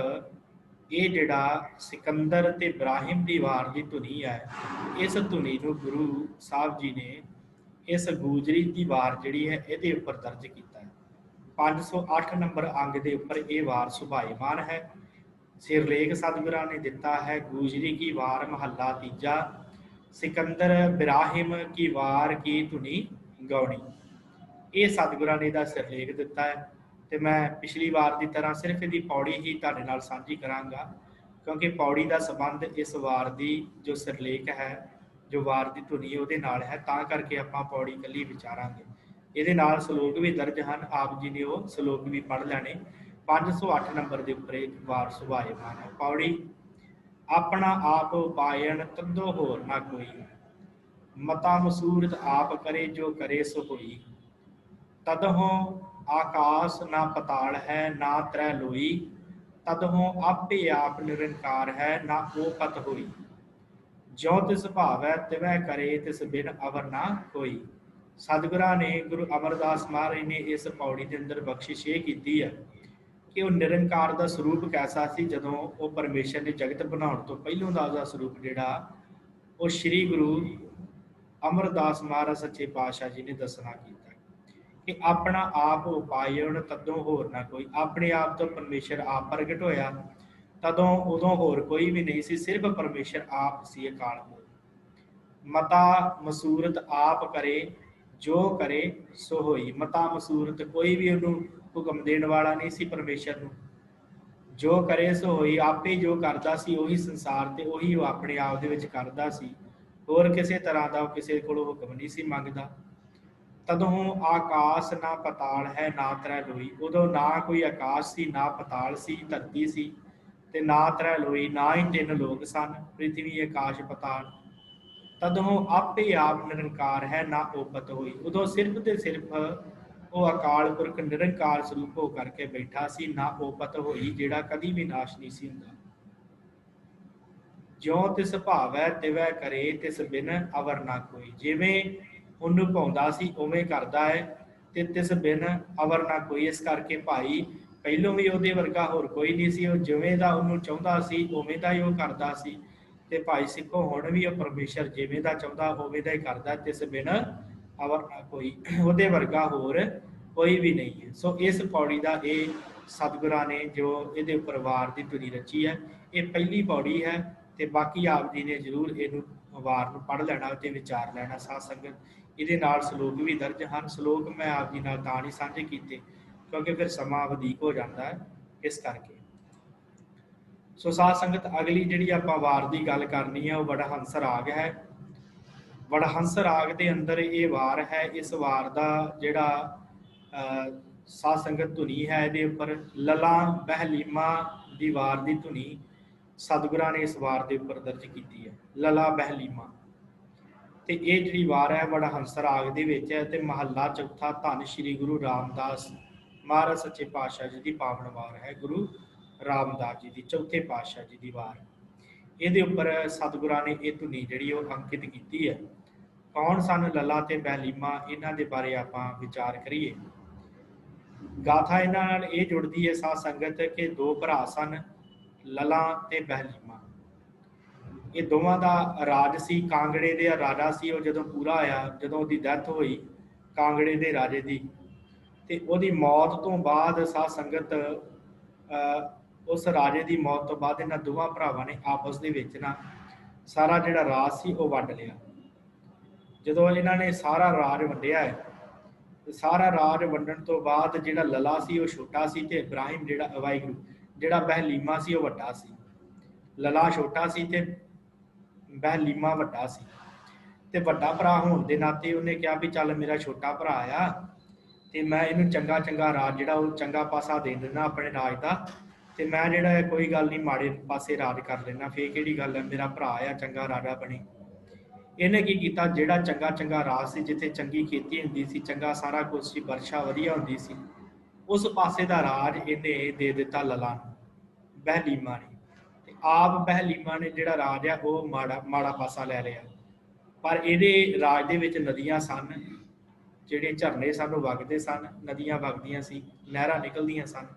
ਇਹ ਜਿਹੜਾ ਸਿਕੰਦਰ ਤੇ ਇਬਰਾਹਿਮ ਦੀ ਵਾਰ ਦੀ ਧੁਨੀ ਹੈ, ਇਸ ਧੁਨੀ ਨੂੰ ਗੁਰੂ ਸਾਹਿਬ ਜੀ ਨੇ ਇਸ ਗੂਜਰੀ ਦੀ ਵਾਰ ਜਿਹੜੀ ਹੈ ਇਹਦੇ ਉੱਪਰ ਦਰਜ ਕੀਤਾ ਹੈ। 508 ਨੰਬਰ ਅੰਗ ਦੇ ਉੱਪਰ ਇਹ ਵਾਰ ਸੁਭਾਏਮਾਨ ਹੈ। ਸਿਰਲੇਖ ਸਤਿਗੁਰਾਂ ਨੇ ਦਿੱਤਾ ਹੈ, ਗੂਜਰੀ ਕੀ ਵਾਰ ਮਹੱਲਾ ਤੀਜਾ, ਸਿਕੰਦਰ ਬਿਰਾਹਿਮ ਕੀ ਵਾਰ ਕੀ ਧੁਨੀ ਗਾਉਣੀ। ਇਹ ਸਤਿਗੁਰਾਂ ਨੇ ਇਹਦਾ ਸਿਰਲੇਖ ਦਿੱਤਾ ਹੈ ਤੇ ਮੈਂ ਪਿਛਲੀ ਵਾਰ ਦੀ ਤਰ੍ਹਾਂ ਸਿਰਫ ਇਹਦੀ ਪੌੜੀ ਹੀ ਤੁਹਾਡੇ ਨਾਲ ਸਾਂਝੀ ਕਰਾਂਗਾ, ਕਿਉਂਕਿ ਪੌੜੀ ਦਾ ਸੰਬੰਧ ਇਸ ਵਾਰ ਦੀ ਜੋ ਸਿਰਲੇਖ ਹੈ, ਜੋ ਵਾਰ ਦੀ ਧੁਨੀ ਉਹਦੇ ਨਾਲ ਹੈ, ਤਾਂ ਕਰਕੇ ਆਪਾਂ ਪੌੜੀ ਇਕੱਲੀ ਵਿਚਾਰਾਂਗੇ। ਇਹਦੇ ਨਾਲ ਸ਼ਲੋਕ ਵੀ ਦਰਜ ਹਨ, ਆਪ ਜੀ ਨੇ ਉਹ ਸ਼ਲੋਕ ਵੀ ਪੜ੍ਹ ਲੈਣੇ। 508 ਨੰਬਰ ਦੇ ਉੱਪਰ ਇੱਕ ਵਾਰ ਸੁਭਾਏਮਾਨ ਹੈ। ਪੌੜੀ। ਆਪਣਾ ਆਪ ਉਪਾਇਣ ਤਦੋਂ ਹੋਰ ਨਾ ਕੋਈ, ਮਤਾ ਮਸੂਰਤ ਆਪ ਕਰੇ ਜੋ ਕਰੇ ਸੋ ਹੋਈ। ਤਦਹੋਂ ਆਕਾਸ ਨਾ ਪਤਾਲ ਹੈ ਨਾ ਤ੍ਰੈ ਲੋਈ, ਤਦਹੋਂ ਆਪੇ ਆਪ ਨਿਰੰਕਾਰ ਹੈ ਨਾ ਉਹ ਪਤ ਹੋਈ। ਜੋ ਤਿਸ ਭਾਵੈ ਤਿਵੈ ਕਰੇ ਤਿਸ ਬਿਨ ਅਵਰ ਨਾ ਕੋਈ। ਸਤਿਗੁਰਾਂ ਨੇ ਗੁਰੂ ਅਮਰਦਾਸ ਮਹਾਰਾਜ ਨੇ ਇਸ ਪੌੜੀ ਦੇ ਅੰਦਰ ਬਖਸ਼ਿਸ਼ ਇਹ ਕੀਤੀ ਹੈ ਕਿ ਉਹ ਨਿਰੰਕਾਰ ਦਾ ਸਰੂਪ ਕੈਸਾ ਸੀ। ਜਦੋਂ ਉਹ ਪਰਮੇਸ਼ਰ ਨੇ ਜਗਤ ਬਣਾਉਣ ਤੋਂ ਪਹਿਲੋਂ ਦਾ ਉਹਦਾ ਸਰੂਪ ਜਿਹੜਾ ਉਹ ਸ੍ਰੀ ਗੁਰੂ ਅਮਰਦਾਸ ਮਹਾਰਾਜ ਸੱਚੇ ਪਾਤਸ਼ਾਹ ਜੀ ਨੇ ਦੱਸਣਾ ਕੀਤਾ ਕਿ ਆਪਣਾ ਆਪ ਉਪਾਇਣ ਤਦੋਂ ਹੋਰ ਨਾ ਕੋਈ। ਆਪਣੇ ਆਪ ਤੋਂ ਪਰਮੇਸ਼ਰ ਆਪ ਪ੍ਰਗਟ ਹੋਇਆ, ਤਦੋਂ ਉਦੋਂ ਹੋਰ ਕੋਈ ਵੀ ਨਹੀਂ ਸੀ, ਸਿਰਫ ਪਰਮੇਸ਼ਰ ਆਪ ਸੀ ਅਕਾਲ ਮੂਰਤ। ਮਤਾ ਮਸੂਰਤ ਆਪ ਕਰੇ ਜੋ ਕਰੇ ਸੋ ਹੋਈ। ਮਤਾ ਮਸੂਰਤ, ਕੋਈ ਵੀ ਉਹਨੂੰ ਹੁਕਮ ਦੇਣ ਵਾਲਾ ਨਹੀਂ ਸੀ ਪਰਮੇਸ਼ਰ ਨੂੰ। ਜੋ ਕਰੇ ਸੋ ਹੋਈ, ਆਪੇ ਜੋ ਕਰਦਾ ਸੀ ਉਹੀ ਸੰਸਾਰ ਤੇ ਉਹੀ ਉਹ ਆਪਣੇ ਆਪ ਦੇ ਵਿੱਚ ਕਰਦਾ ਸੀ, ਹੋਰ ਕਿਸੇ ਤਰ੍ਹਾਂ ਦਾ ਉਹ ਕਿਸੇ ਕੋਲੋਂ ਹੁਕਮ ਨਹੀਂ ਸੀ ਮੰਗਦਾ। ਤਦੋਂ ਆਕਾਸ਼ ਨਾ ਪਤਾਲ ਹੈ ਨਾ ਤ੍ਰੈ ਲੋਈ, ਉਦੋਂ ਨਾ ਕੋਈ ਆਕਾਸ਼ ਸੀ ਨਾ ਪਤਾਲ ਸੀ, ਧਰਤੀ ਸੀ, ਤੇ ਨਾ ਤ੍ਰੈ ਲੋਈ, ਨਾ ਹੀ ਤਿੰਨ ਲੋਕ ਸਨ, ਪ੍ਰਿਥਵੀ ਆਕਾਸ਼ ਪਤਾਲ। ਤਦੋਂ ਆਪੇ ਆਪ ਨਿਰੰਕਾਰ ਹੈ ਨਾ ਉਪਤ ਹੋਈ, ਉਦੋਂ ਸਿਰਫ ਤੇ ਸਿਰਫ ਉਹ ਅਕਾਲ ਪੁਰਖ ਨਿਰੰਕਾਰ ਸਰੂਪ ਹੋ ਕਰਕੇ ਬੈਠਾ ਸੀ, ਨਾ ਉਪਤ ਹੋਈ, ਜਿਹੜਾ ਕਦੀ ਵੀ ਨਾਸ਼ ਨਹੀਂ ਸੀ ਹੁੰਦਾ। ਜਿਉ ਤਿਸ ਭਾਵੈ ਤਿਵੈ ਕਰੇ ਤਿਸ ਬਿਨ ਅਵਰ ਨਾ ਕੋਈ, ਜਿਵੇਂ ਉਹਨੂੰ ਭਾਉਂਦਾ ਸੀ ਉਵੇਂ ਕਰਦਾ ਹੈ ਤੇ ਤਿਸ ਬਿਨ ਅਵਰ ਨਾ ਕੋਈ। ਇਸ ਕਰਕੇ ਭਾਈ ਪਹਿਲੋਂ ਵੀ ਉਹਦੇ ਵਰਗਾ ਹੋਰ ਕੋਈ ਨਹੀਂ ਸੀ, ਉਹ ਜਿਵੇਂ ਦਾ ਉਹਨੂੰ ਚਾਹੁੰਦਾ ਸੀ ਉਵੇਂ ਦਾ ਹੀ ਉਹ ਕਰਦਾ ਸੀ। ਤੇ ਭਾਈ ਸਿੱਖੋ ਹੁਣ ਵੀ ਉਹ ਪਰਮੇਸ਼ਰ ਜਿਵੇਂ ਦਾ ਚਾਹੁੰਦਾ ਉਵੇਂ ਦਾ ਹੀ ਕਰਦਾ, ਤਿਸ ਬਿਨ ਅਵਰ ਨਾ ਕੋਈ, ਉਹਦੇ ਵਰਗਾ ਹੋਰ ਕੋਈ ਵੀ ਨਹੀਂ ਹੈ। ਸੋ ਇਸ ਪੌੜੀ ਦਾ ਇਹ ਸਤਿਗੁਰਾਂ ਨੇ ਜੋ ਇਹਦੇ ਉੱਪਰ ਵਾਰ ਦੀ ਧੁਨੀ ਰਚੀ ਹੈ, ਇਹ ਪਹਿਲੀ ਪੌੜੀ ਹੈ ਤੇ ਬਾਕੀ ਆਪ ਜੀ ਨੇ ਜ਼ਰੂਰ ਇਹਨੂੰ ਵਾਰ ਨੂੰ ਪੜ੍ਹ ਲੈਣਾ ਤੇ ਵਿਚਾਰ ਲੈਣਾ। ਸਾਧ ਸੰਗਤ, ਇਹਦੇ ਨਾਲ ਸ਼ਲੋਕ ਵੀ ਦਰਜ ਹਨ। ਸ਼ਲੋਕ ਮੈਂ ਆਪ ਜੀ ਨਾਲ ਤਾਂ ਨਹੀਂ ਸਾਂਝੇ ਕੀਤੇ ਕਿਉਂਕਿ ਫਿਰ ਸਮਾਂ ਵਧੀਕ ਹੋ ਜਾਂਦਾ ਹੈ, ਇਸ ਕਰਕੇ। ਸੋ ਸਾਧ ਸੰਗਤ, ਅਗਲੀ ਜਿਹੜੀ ਆਪਾਂ ਵਾਰ ਦੀ ਗੱਲ ਕਰਨੀ ਹੈ ਉਹ ਵਡਹੰਸ ਰਾਗ ਹੈ। ਵਡਹੰਸ ਰਾਗ ਦੇ ਅੰਦਰ ਇਹ ਵਾਰ ਹੈ। ਇਸ ਵਾਰ ਦਾ ਜਿਹੜਾ ਸਾਧ ਸੰਗਤ ਧੁਨੀ ਹੈ, ਇਹਦੇ ਉੱਪਰ ਲਲਾ ਬਹਿਲੀਮਾ ਦੀ ਵਾਰ ਦੀ ਧੁਨੀ ਸਤਿਗੁਰਾਂ ਨੇ ਇਸ ਵਾਰ ਦੇ ਉੱਪਰ ਦਰਜ ਕੀਤੀ ਹੈ, ਲਲਾ ਬਹਿਲੀਮਾ। ਤੇ ਇਹ ਜਿਹੜੀ ਵਾਰ ਹੈ ਵਡਹੰਸ ਰਾਗ ਦੇ ਵਿੱਚ ਹੈ ਤੇ ਮਹੱਲਾ ਚੌਥਾ, ਧੰਨ ਸ਼੍ਰੀ ਗੁਰੂ ਰਾਮਦਾਸ ਮਹਾਰਾਜ ਸੱਚੇ ਪਾਤਸ਼ਾਹ ਜੀ ਦੀ ਪਾਵਨ ਵਾਰ ਹੈ। ਗੁਰੂ ਰਾਮਦਾਸ ਜੀ ਦੀ ਚੌਥੇ ਪਾਤਸ਼ਾਹ ਜੀ ਦੀ ਵਾਰ, ਇਹਦੇ ਉੱਪਰ ਸਤਿਗੁਰਾਂ ਨੇ ਇਹ ਧੁਨੀ ਜਿਹੜੀ ਉਹ ਅੰਕਿਤ ਕੀਤੀ ਹੈ। ਕੌਣ ਸਨ ਲਲਾ ਤੇ ਬਹਿਲੀਮਾ, ਇਹਨਾਂ ਦੇ ਬਾਰੇ ਆਪਾਂ ਵਿਚਾਰ ਕਰੀਏ। ਗਾਥਾ ਇਹਨਾਂ ਨਾਲ ਇਹ ਜੁੜਦੀ ਹੈ ਸਾਧ ਸੰਗਤ ਕਿ ਦੋ ਭਰਾ ਸਨ, ਲਲਾ ਤੇ ਬਹਿਲੀਮਾ। ਇਹ ਦੋਵਾਂ ਦਾ ਰਾਜ ਸੀ, ਕਾਂਗੜੇ ਦੇ ਰਾਜਾ ਸੀ ਉਹ। ਜਦੋਂ ਪੂਰਾ ਹੋਇਆ, ਜਦੋਂ ਉਹਦੀ ਡੈਥ ਹੋਈ ਕਾਂਗੜੇ ਦੇ ਰਾਜੇ ਦੀ, ਤੇ ਉਹਦੀ ਮੌਤ ਤੋਂ ਬਾਅਦ ਸਾਧ ਸੰਗਤ ਉਸ ਰਾਜੇ ਦੀ ਮੌਤ ਤੋਂ ਬਾਅਦ ਇਹਨਾਂ ਦੋਵਾਂ ਭਰਾਵਾਂ ਨੇ ਆਪਸ ਦੇ ਵਿੱਚ ਨਾ ਸਾਰਾ ਜਿਹੜਾ ਰਾਜ ਸੀ ਉਹ ਵੰਡ ਲਿਆ। ਜਦੋਂ ਇਹਨਾਂ ਨੇ ਸਾਰਾ ਰਾਜ ਵੰਡਿਆ ਹੈ, ਸਾਰਾ ਰਾਜ ਵੰਡਣ ਤੋਂ ਬਾਅਦ ਜਿਹੜਾ ਲਲਾ ਸੀ ਉਹ ਛੋਟਾ ਸੀ ਤੇ ਇਬਰਾਹਿਮ ਜਿਹੜਾ ਵਾਹਿਗੁਰੂ ਜਿਹੜਾ ਬਹਿਲੀਮਾ ਸੀ ਉਹ ਵੱਡਾ ਸੀ। ਲਲਾ ਛੋਟਾ ਸੀ ਤੇ ਬਹਿਲੀਮਾ ਵੱਡਾ ਸੀ। ਤੇ ਵੱਡਾ ਭਰਾ ਹੋਣ ਦੇ ਨਾਤੇ ਉਹਨੇ ਕਿਹਾ ਵੀ ਚੱਲ ਮੇਰਾ ਛੋਟਾ ਭਰਾ ਆ ਤੇ ਮੈਂ ਇਹਨੂੰ ਚੰਗਾ ਚੰਗਾ ਰਾਜ ਜਿਹੜਾ ਉਹ ਚੰਗਾ ਪਾਸਾ ਦੇ ਦਿੰਦਾ ਆਪਣੇ ਰਾਜ ਦਾ, ਤੇ ਮੈਂ ਜਿਹੜਾ ਹੈ ਕੋਈ ਗੱਲ ਨਹੀਂ ਮਾੜੇ ਪਾਸੇ ਰਾਜ ਕਰ ਲੈਣਾ, ਫੇਰ ਕਿਹੜੀ ਗੱਲ ਹੈ, ਮੇਰਾ ਭਰਾ ਆ ਚੰਗਾ ਰਾਜਾ ਬਣੇ। ਇਹਨੇ ਕੀ ਕੀਤਾ, ਜਿਹੜਾ ਚੰਗਾ ਚੰਗਾ ਰਾਜ ਸੀ, ਜਿੱਥੇ ਚੰਗੀ ਖੇਤੀ ਹੁੰਦੀ ਸੀ, ਚੰਗਾ ਸਾਰਾ ਕੁਝ ਸੀ, ਵਰਸ਼ਾ ਵਧੀਆ ਹੁੰਦੀ ਸੀ, ਉਸ ਪਾਸੇ ਦਾ ਰਾਜ ਇਹਨੇ ਦੇ ਦਿੱਤਾ ਲਲਾ ਨੂੰ, ਬਹਿਲੀਮਾ ਨੇ। ਤੇ ਆਪ ਬਹਿਲੀਮਾ ਨੇ ਜਿਹੜਾ ਰਾਜ ਆ ਉਹ ਮਾੜਾ ਪਾਸਾ ਲੈ ਲਿਆ। ਪਰ ਇਹਦੇ ਰਾਜ ਦੇ ਵਿੱਚ ਨਦੀਆਂ ਸਨ, ਜਿਹੜੇ ਝਰਨੇ ਸਨ ਉਹ ਵਗਦੇ ਸਨ, ਨਦੀਆਂ ਵਗਦੀਆਂ ਸੀ, ਨਹਿਰਾਂ ਨਿਕਲਦੀਆਂ ਸਨ।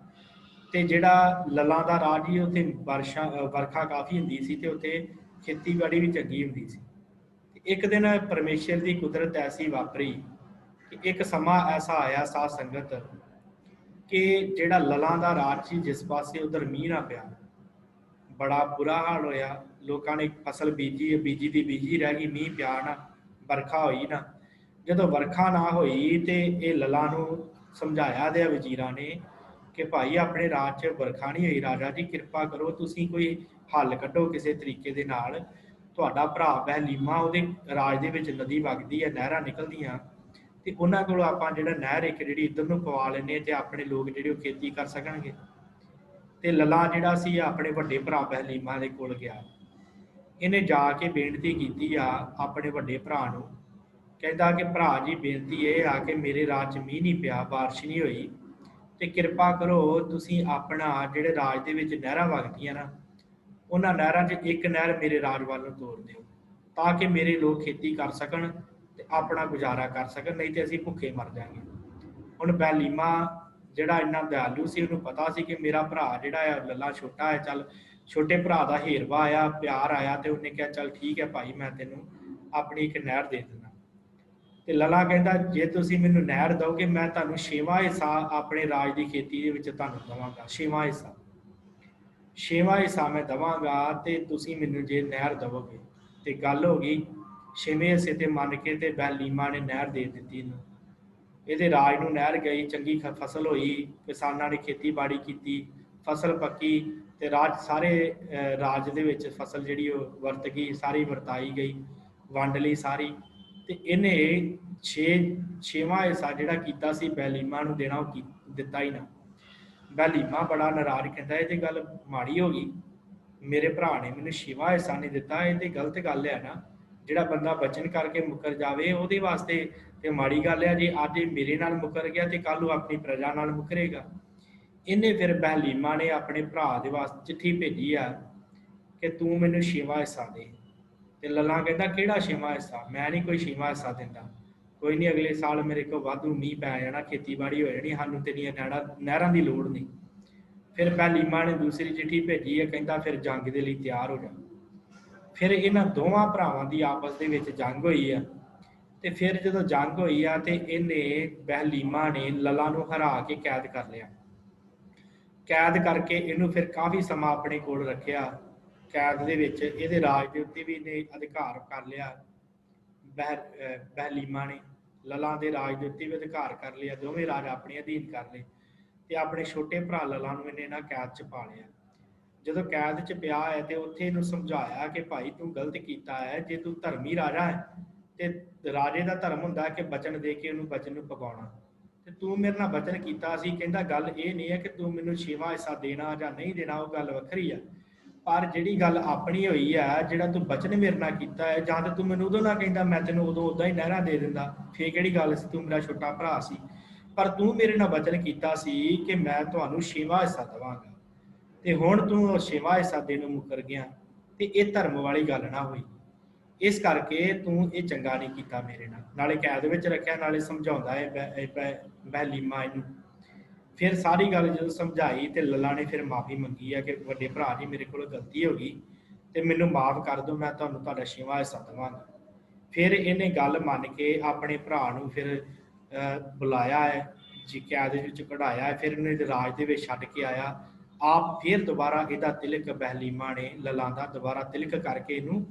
ਤੇ ਜਿਹੜਾ ਲੱਲਾਂ ਦਾ ਰਾਜ ਸੀ ਉੱਥੇ ਵਰਖਾ ਕਾਫੀ ਹੁੰਦੀ ਸੀ ਤੇ ਉੱਥੇ ਖੇਤੀਬਾੜੀ ਵੀ ਚੰਗੀ ਹੁੰਦੀ ਸੀ। ਇੱਕ ਦਿਨ ਪਰਮੇਸ਼ਰ ਦੀ ਕੁਦਰਤ ਐਸੀ ਵਾਪਰੀ ਕਿ ਇੱਕ ਸਮਾਂ ਐਸਾ ਆਇਆ ਸਾਧ ਸੰਗਤ ਕਿ ਜਿਹੜਾ ਲੱਲਾਂ ਦਾ ਰਾਜ ਸੀ ਜਿਸ ਪਾਸੇ ਉਧਰ ਮੀਂਹ ਨਾ ਪਿਆ, ਬੜਾ ਬੁਰਾ ਹਾਲ ਹੋਇਆ। ਲੋਕਾਂ ਨੇ ਫਸਲ ਬੀਜੀ ਦੀ ਬੀਜੀ ਰਹਿ ਗਈ, ਮੀਂਹ ਪਿਆ ਨਾ, ਵਰਖਾ ਹੋਈ ਨਾ। ਜਦੋਂ ਵਰਖਾ ਨਾ ਹੋਈ ਤੇ ਇਹ ਲੱਲਾਂ ਨੂੰ ਸਮਝਾਇਆ ਦੇ ਵਜ਼ੀਰਾਂ ਨੇ ਕਿ ਭਾਈ ਆਪਣੇ ਰਾਜ 'ਚ ਵਰਖਾ ਨਹੀਂ ਹੋਈ, ਰਾਜਾ ਜੀ ਕਿਰਪਾ ਕਰੋ, ਤੁਸੀਂ ਕੋਈ ਹੱਲ ਕੱਢੋ ਕਿਸੇ ਤਰੀਕੇ ਦੇ ਨਾਲ। ਤੁਹਾਡਾ ਭਰਾ ਬਹਿਲੀਮਾ, ਉਹਦੇ ਰਾਜ ਦੇ ਵਿੱਚ ਨਦੀ ਵਗਦੀ ਹੈ, ਨਹਿਰਾਂ ਨਿਕਲਦੀਆਂ, ਤੇ ਉਹਨਾਂ ਕੋਲ ਆਪਾਂ ਜਿਹੜਾ ਨਹਿਰ ਇੱਕ ਜਿਹੜੀ ਇੱਧਰ ਨੂੰ ਪਵਾ ਲੈਂਦੇ ਤੇ ਆਪਣੇ ਲੋਕ ਜਿਹੜੇ ਉਹ ਖੇਤੀ ਕਰ ਸਕਣਗੇ। ਤੇ ਲੱਲਾ ਜਿਹੜਾ ਸੀ ਆਪਣੇ ਵੱਡੇ ਭਰਾ ਬਹਿਲੀਮਾ ਦੇ ਕੋਲ ਗਿਆ। ਇਹਨੇ ਜਾ ਕੇ ਬੇਨਤੀ ਕੀਤੀ ਆ ਆਪਣੇ ਵੱਡੇ ਭਰਾ ਨੂੰ, ਕਹਿੰਦਾ ਕਿ ਭਰਾ ਜੀ ਬੇਨਤੀ ਇਹ ਆ ਕਿ ਮੇਰੇ ਰਾਜ 'ਚ ਮੀਂਹ ਨਹੀਂ ਪਿਆ, ਬਾਰਿਸ਼ ਨਹੀਂ ਹੋਈ, ਤੇ ਕਿਰਪਾ ਕਰੋ ਤੁਸੀਂ ਆਪਣਾ ਜਿਹੜੇ ਰਾਜ ਦੇ ਵਿੱਚ ਨਹਿਰਾਂ ਵਗਦੀਆਂ ਨਾ, ਉਹਨਾਂ ਨਹਿਰਾਂ 'ਚ ਇੱਕ ਨਹਿਰ ਮੇਰੇ ਰਾਜ ਵੱਲ ਨੂੰ ਤੋਰ ਦਿਓ, ਤਾਂ ਕਿ ਮੇਰੇ ਲੋਕ ਖੇਤੀ ਕਰ ਸਕਣ ਤੇ ਆਪਣਾ ਗੁਜ਼ਾਰਾ ਕਰ ਸਕਣ, ਨਹੀਂ ਤੇ ਅਸੀਂ ਭੁੱਖੇ ਮਰ ਜਾਵਾਂਗੇ। ਹੁਣ ਬਹਿਲੀਮਾ ਜਿਹੜਾ ਇੰਨਾ ਦਿਆਲੂ ਸੀ, ਉਹਨੂੰ ਪਤਾ ਸੀ ਕਿ ਮੇਰਾ ਭਰਾ ਜਿਹੜਾ ਆ ਲੱਲਾ ਛੋਟਾ ਹੈ, ਚੱਲ ਛੋਟੇ ਭਰਾ ਦਾ ਹੇਰਵਾ ਆਇਆ, ਪਿਆਰ ਆਇਆ, ਤੇ ਉਹਨੇ ਕਿਹਾ ਚੱਲ ਠੀਕ ਹੈ ਭਾਈ, ਮੈਂ ਤੈਨੂੰ ਆਪਣੀ ਇੱਕ ਨਹਿਰ ਦੇ ਦਿੰਦਾ। ਤੇ ਲੱਲਾ ਕਹਿੰਦਾ ਜੇ ਤੁਸੀਂ ਮੈਨੂੰ ਨਹਿਰ ਦਿਓਗੇ ਮੈਂ ਤੁਹਾਨੂੰ 6ਵਾਂ ਹਿੱਸਾ ਆਪਣੇ ਰਾਜ ਦੀ ਖੇਤੀ ਦੇ ਵਿੱਚ ਤੁਹਾਨੂੰ ਦੇਵਾਂਗਾ, 6ਵਾਂ ਹਿੱਸਾ ਮੈਂ ਦੇਵਾਂਗਾ, ਤੇ ਤੁਸੀਂ ਮੈਨੂੰ ਜੇ ਨਹਿਰ ਦੇਵੋਗੇ। ਤੇ ਗੱਲ ਹੋ ਗਈ 6ਵੇਂ ਹਿੱਸੇ ਤੇ ਮੰਨ ਕੇ ਤੇ ਬਹਿਲੀਮਾ ਨੇ ਨਹਿਰ ਦੇ ਦਿੱਤੀ ਇਹਨੂੰ। ਇਹਦੇ ਰਾਜ ਨੂੰ ਨਹਿਰ ਗਈ, ਚੰਗੀ ਫਸਲ ਹੋਈ, ਕਿਸਾਨਾਂ ਨੇ ਖੇਤੀਬਾੜੀ ਕੀਤੀ, ਫਸਲ ਪੱਕੀ, ਤੇ ਰਾਜ ਸਾਰੇ ਰਾਜ ਦੇ ਵਿੱਚ ਫਸਲ ਜਿਹੜੀ ਉਹ ਵਰਤ ਗਈ, ਸਾਰੀ ਵਰਤਾਈ ਗਈ, ਵੰਡ ਲਈ ਸਾਰੀ। ਤੇ ਇਹਨੇ 6ਵਾਂ ਹਿੱਸਾ ਜਿਹੜਾ ਕੀਤਾ ਸੀ ਬਹਿਲੀਮਾ ਨੂੰ ਦੇਣਾ, ਉਹ ਦਿੱਤਾ ਹੀ ਨਾ। ਬਹਿਲੀਮਾ ਬੜਾ ਨਾਰਾਜ਼, ਕਹਿੰਦਾ ਇਹ ਤੇ ਗੱਲ ਮਾੜੀ ਹੋ ਗਈ, ਮੇਰੇ ਭਰਾ ਨੇ ਮੈਨੂੰ 6ਵਾਂ ਹਿੱਸਾ ਨਹੀਂ ਦਿੱਤਾ, ਇਹ ਤੇ ਗਲਤ ਗੱਲ ਹੈ ਨਾ। ਜਿਹੜਾ ਬੰਦਾ ਬਚਨ ਕਰਕੇ ਮੁੱਕਰ ਜਾਵੇ ਉਹਦੇ ਵਾਸਤੇ ਤੇ ਮਾੜੀ ਗੱਲ ਹੈ, ਜੇ ਅੱਜ ਮੇਰੇ ਨਾਲ ਮੁੱਕਰ ਗਿਆ ਤੇ ਕੱਲ ਨੂੰ ਆਪਣੀ ਪ੍ਰਜਾ ਨਾਲ ਮੁੱਕਰੇਗਾ। ਇਹਨੇ ਫਿਰ ਬਹਿਲੀਮਾ ਨੇ ਆਪਣੇ ਭਰਾ ਦੇ ਵਾਸਤੇ ਚਿੱਠੀ ਭੇਜੀ ਆ ਕਿ ਤੂੰ ਮੈਨੂੰ 6ਵਾਂ ਹਿੱਸਾ ਦੇ। ਤੇ ਲੱਲਾ ਕਹਿੰਦਾ ਕਿਹੜਾ 6ਵਾਂ ਹਿੱਸਾ, ਮੈਂ ਨਹੀਂ ਕੋਈ 6ਵਾਂ ਹਿੱਸਾ ਦਿੰਦਾ, ਕੋਈ ਨਹੀਂ, ਅਗਲੇ ਸਾਲ ਮੇਰੇ ਕੋਲ ਵਾਧੂ ਮੀਂਹ ਪੈ ਜਾਣਾ, ਖੇਤੀਬਾੜੀ ਹੋ ਜਾਣੀ, ਸਾਨੂੰ ਤੇਰੀਆਂ ਨਹਿਰਾਂ ਦੀ ਲੋੜ ਨਹੀਂ। ਫਿਰ ਬਹਿਲੀਮਾ ਨੇ ਦੂਸਰੀ ਚਿੱਠੀ ਭੇਜੀ ਹੈ, ਕਹਿੰਦਾ ਫਿਰ ਜੰਗ ਦੇ ਲਈ ਤਿਆਰ ਹੋ ਜਾ। ਫਿਰ ਇਹਨਾਂ ਦੋਵਾਂ ਭਰਾਵਾਂ ਦੀ ਆਪਸ ਦੇ ਵਿੱਚ ਜੰਗ ਹੋਈ ਆ। ਤੇ ਫਿਰ ਜਦੋਂ ਜੰਗ ਹੋਈ ਆ ਤੇ ਇਹਨੇ ਬਹਿਲੀਮਾ ਨੇ ਲੱਲਾ ਨੂੰ ਹਰਾ ਕੇ ਕੈਦ ਕਰ ਲਿਆ। ਕੈਦ ਕਰਕੇ ਇਹਨੂੰ ਫਿਰ ਕਾਫੀ ਸਮਾਂ ਆਪਣੇ ਕੋਲ ਰੱਖਿਆ। ਕੈਦ ਦੇ ਵਿੱਚ ਇਹਦੇ ਰਾਜ ਦੇ ਉੱਤੇ ਵੀ ਇਹਨੇ ਅਧਿਕਾਰ ਕਰ ਲਿਆ। ਬਹਿਲੀਮਾ ਨੇ ਲੱਲਾ ਦੇ ਰਾਜ ਦੇ ਉੱਤੇ ਵੀ ਅਧਿਕਾਰ ਕਰ ਲਿਆ, ਦੋਵੇਂ ਰਾਜ ਆਪਣੇ ਅਧੀਨ ਕਰ ਲਏ। ਤੇ ਆਪਣੇ ਛੋਟੇ ਭਰਾ ਲੱਲਾ ਨੂੰ ਇਹਨੇ ਨਾ ਕੈਦ 'ਚ ਪਾ ਲਿਆ। ਜਦੋਂ ਕੈਦ 'ਚ ਪਿਆ ਹੈ ਤੇ ਉੱਥੇ ਇਹਨੂੰ ਸਮਝਾਇਆ ਕਿ ਭਾਈ ਤੂੰ ਗਲਤ ਕੀਤਾ ਹੈ, ਜੇ ਤੂੰ ਧਰਮੀ ਰਾਜਾ ਹੈ ਤੇ ਰਾਜੇ ਦਾ ਧਰਮ ਹੁੰਦਾ ਕਿ ਬਚਨ ਦੇ ਕੇ ਉਹਨੂੰ ਬਚਨ ਨੂੰ ਪਕਾਉਣਾ, ਤੇ ਤੂੰ ਮੇਰੇ ਨਾਲ ਬਚਨ ਕੀਤਾ ਸੀ। ਕਹਿੰਦਾ ਗੱਲ ਇਹ ਨਹੀਂ ਹੈ ਕਿ ਤੂੰ ਮੈਨੂੰ 6ਵਾਂ ਹਿੱਸਾ ਦੇਣਾ ਜਾਂ ਨਹੀਂ ਦੇਣਾ, ਉਹ ਗੱਲ ਵੱਖਰੀ ਆ, ਪਰ ਜਿਹੜੀ ਗੱਲ ਆਪਣੀ ਹੋਈ ਹੈ, ਜਿਹੜਾ ਤੂੰ ਬਚਨ ਮੇਰੇ ਨਾਲ ਕੀਤਾ ਹੈ, ਜਾਂ ਤਾਂ ਤੂੰ ਮੈਨੂੰ ਉਦੋਂ ਨਾ ਕਹਿੰਦਾ ਮੈਂ ਤੈਨੂੰ ਉਦੋਂ ਉੱਦਾਂ ਹੀ ਨਹਿਰਾਂ ਦੇ ਦਿੰਦਾ, ਫੇਰ ਕਿਹੜੀ ਗੱਲ ਸੀ, ਤੂੰ ਮੇਰਾ ਛੋਟਾ ਭਰਾ ਸੀ। ਪਰ ਤੂੰ ਮੇਰੇ ਨਾਲ ਬਚਨ ਕੀਤਾ ਸੀ ਕਿ ਮੈਂ ਤੁਹਾਨੂੰ 6ਵਾਂ ਹਿੱਸਾ ਦੇਵਾਂਗਾ, ਤੇ ਹੁਣ ਤੂੰ 6ਵਾਂ ਹਿੱਸਾ ਦੇਣ ਨੂੰ ਮੁੱਕਰ ਗਿਆ, ਤੇ ਇਹ ਧਰਮ ਵਾਲੀ ਗੱਲ ਨਾ ਹੋਈ। ਇਸ ਕਰਕੇ ਤੂੰ ਇਹ ਚੰਗਾ ਨਹੀਂ ਕੀਤਾ ਮੇਰੇ ਨਾਲ। ਨਾਲੇ ਕੈਦ ਵਿੱਚ ਰੱਖਿਆ, ਨਾਲੇ ਸਮਝਾਉਂਦਾ ਹੈ ਬਹਿਲੀਮਾ ਇਹਨੂੰ। ਫਿਰ ਸਾਰੀ ਗੱਲ ਜਦੋਂ ਸਮਝਾਈ ਤੇ ਲੱਲਾ ਨੇ ਫਿਰ ਮਾਫੀ ਮੰਗੀ ਹੈ ਕਿ ਵੱਡੇ ਭਰਾ ਜੀ ਮੇਰੇ ਕੋਲ ਗਲਤੀ ਹੋ ਗਈ ਤੇ ਮੈਨੂੰ ਮਾਫ ਕਰ ਦਿਓ, ਮੈਂ ਤੁਹਾਨੂੰ ਤੁਹਾਡਾ 6ਵਾਂ ਹਿੱਸਾ ਦੇਵਾਂਗਾ। ਫਿਰ ਇਹਨੇ ਗੱਲ ਮੰਨ ਕੇ ਆਪਣੇ ਭਰਾ ਨੂੰ ਫਿਰ ਬੁਲਾਇਆ ਹੈ, ਜੀ ਕੈਦ ਵਿੱਚ ਕਢਾਇਆ ਹੈ, ਫਿਰ ਇਹਨੇ ਰਾਜ ਦੇ ਵਿੱਚ ਛੱਡ ਕੇ ਆਇਆ। ਆਪ ਫਿਰ ਦੁਬਾਰਾ ਇਹਦਾ ਤਿਲਕ ਬਹਿਲੀਮਾ ਨੇ ਲੱਲਾ ਦਾ ਦੁਬਾਰਾ ਤਿਲਕ ਕਰਕੇ ਇਹਨੂੰ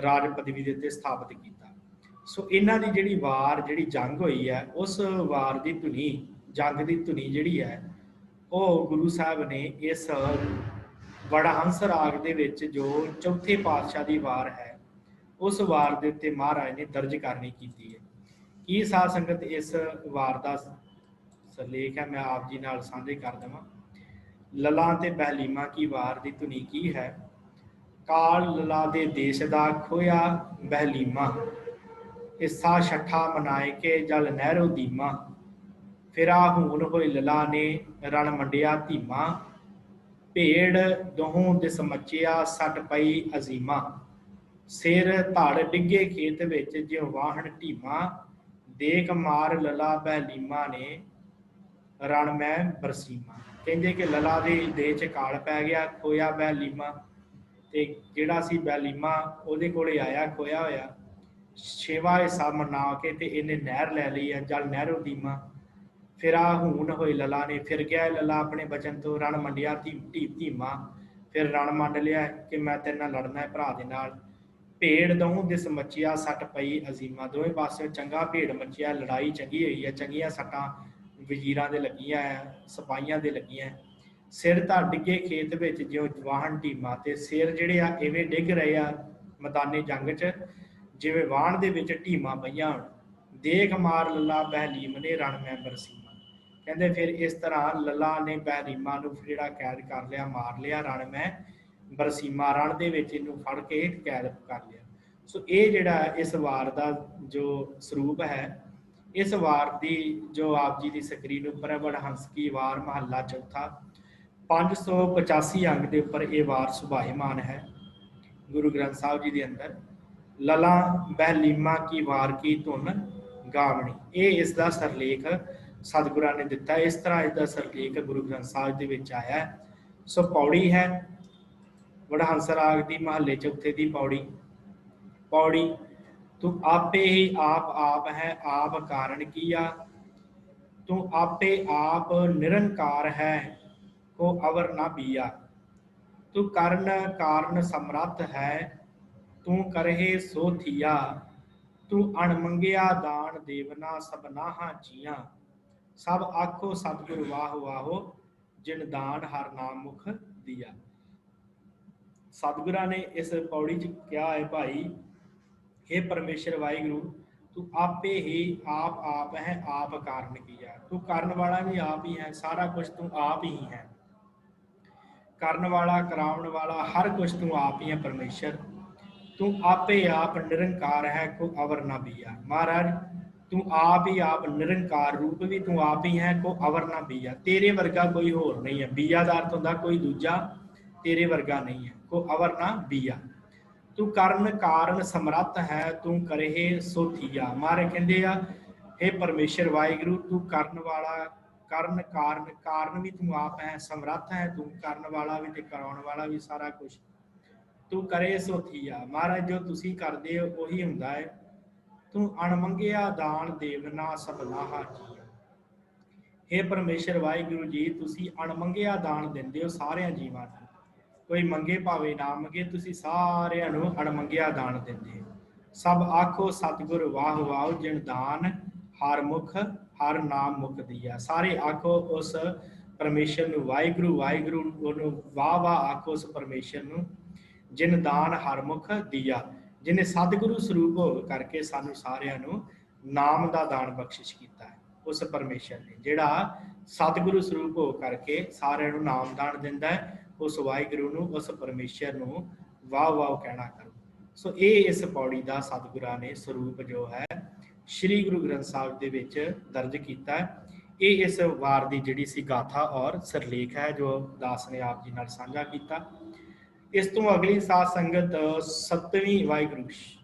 ਰਾਜ ਪਦਵੀ ਦੇ ਉੱਤੇ ਸਥਾਪਿਤ ਕੀਤਾ। ਸੋ ਇਹਨਾਂ ਦੀ ਜਿਹੜੀ ਜੰਗ ਹੋਈ ਹੈ, ਉਸ ਵਾਰ ਦੀ ਧੁਨੀ, ਜੰਗ ਦੀ ਧੁਨੀ ਜਿਹੜੀ ਹੈ, ਉਹ ਗੁਰੂ ਸਾਹਿਬ ਨੇ ਇਸ ਵਡਹੰਸ ਰਾਗ ਦੇ ਵਿੱਚ ਜੋ ਚੌਥੇ ਪਾਤਸ਼ਾਹ ਦੀ ਵਾਰ ਹੈ, उस वार के उत्ते महाराज ने दर्ज करनी की है। की साध संगत इस वार का सरलेख है, मैं आप जी नाल साझे कर देवां। लला ते बहलीमा की वार की धुनी की है। काल लला दे देश दा खोया बहलीमा, इसा छठा मनाए के जल नਹਿਰੋ ਦੀਮਾ। फिरा हून होई लला ने रण मंडिया धीमा, भेड़ दोहों दिस मचिया सट पई अजीमा। सिर धड़ डिगे खेत विच ज्यों वाहन ढीमा, देख मार लला बहलीमा ने रण मैं बरसीमा। कहते कि लला के देह च काल पै गया, खोया बहलीमा, ते जिहड़ा सी बहलीमा ਉਹਦੇ ਕੋਲੇ आया खोया होया, छेवा हिस्सा मना के ते इन्हें नहर लै ली है, जल नਹਿਰੋ ਦੀਮਾ। फिरा हून होई लला ने, फिर गया लला अपने बचन तो, रण मंडिया धीमा, फिर रण मंड लिया कि मैं तेरे नाल लड़ना है भरा दे नाल। भेड़ दोहों दिस मचिया सट पई अजीमा, दोवें पासों चंगा भेड़ मचिया, लड़ाई चंगी हुई है, चंगियां सट्टां वजीरां दे लगियां है, सिपाहियां दे लगियां है। सिर धड़ डिगे खेत विच ज्यों वाहन ढीमा, ते सिर जिहड़े आ इवें डिग रहे आ मैदाने जंग च जिवें वाहन दे विच ढीमां पईयां होण। देख मार लला बहलीम ने रण मैं बरसीमा। कहते फिर इस तरह लला ने बहलीमा नूं जिहड़ा कैद कर लिया, मार लिया, रण मैं बरसीमा, रण दे विच इहनूं फड़ के कैद कर लिया। सो ये जिहड़ा इस वार का जो स्वरूप है, इस वार की जो आप जी की स्क्रीन उपर है, वडहंस की वार महला चौथा 585 अंग के उपर ये वार सुभायमान है गुरु ग्रंथ साहब जी के अंदर। लला बहलीमा की वार की धुन गावनी, ये इसका सरलेख सतगुਰਾਂ ने दिता है। इस तरह इसका सरलेख गुरु ग्रंथ साहब के विच आया है। सो पौड़ी है वडहंस राग की महले चौथे की पौड़ी। पौड़ी तू आपे ही आप है, आप कारण किया, तू आपे आप निरंकार है, को अवर ना बिया। तू कर्ण कारण समर्थ है, तू करहे सो थिया, तू अणमंगिया दान देवना सबनाहा जिया। सब आखो सतगुर वाह वाहो, जिन दान हर नाम मुख दिया। सतगुਰਾਂ ने इस पौड़ी च क्या है भाई, हे परमेश्वर वाहिगुरु, तू आपे ही आप है, आप कारण किया। तू कारण वाला भी आप ही है, सारा कुछ तू आप ही है, ਕਰਨ वाला कराउण वाला हर कुछ तू आप ही है परमेश्वर। तू आपे आप निरंकार है, को अवर ना बिया। महाराज तू आप ही आप निरंकार रूप भी तू आप ही है, को अवर ना बिया, तेरे वर्गा कोई होर नहीं है। बिया का अर्थ होंदा कोई दूजा तेरे वर्गा नहीं है, को अवर ना बिया। तू करण कारण समर्थ है, तू करे सो थिया। महाराज कहते आ हे परमेश्वर वाहिगुरु, तू करण वाला, करण कारण, कारण भी तू आप है, समर्थ है तू, करण वाला भी ते कराउण वाला भी, सारा कुछ तू करे सो थिया। महाराज जो तुसी करदे हो ਉਹੀ ਹੁੰਦਾ है। तू अणमंगिया दान देवना सबनाहा जिया। हे परमेश्वर वाहिगुरु जी, तुसी अणमंगिया दान दिंदे हो सारिਆਂ ਜੀਵਾਂ ਨੂੰ, कोई मंगे भावे ना मंगे, तुसी सारिਆਂ ਨੂੰ अणमंगिया दान दिंदे हो। सब आखो सतगुर वाह वाह, जिन दान हर मुख हर नाम मुख दिया। सारे आखो उस परमेश्वर ਨੂੰ वाहिगुरु वाहिगुरु, ਉਹਨੂੰ वाह वाह आखो उस परमेश्वर ਨੂੰ, जिन दान हर मुख दिया, जिन्हें सतगुरु स्वरूप हो करके सानू सारिਆਂ ਨੂੰ नाम का दान बख्शिश किया है। उस परमेश्वर ने जिहड़ा सतगुरु स्वरूप हो करके सारिਆਂ ਨੂੰ नाम दान दिंदा है, उस वाहिगुरु ਨੂੰ, उस परमेश्वर ਨੂੰ वाह वाह कहना करो। सो ये इस पौड़ी का सतगुਰਾਂ ने स्वरूप जो है श्री गुरु ग्रंथ साहब के विच दर्ज किया है। ये इस वार की जिहड़ी सी गाथा और सरलेख है जो दास ने आप जी नाल साझा किया। इस तो अगली साध संगत 7वीं वाहिगुरु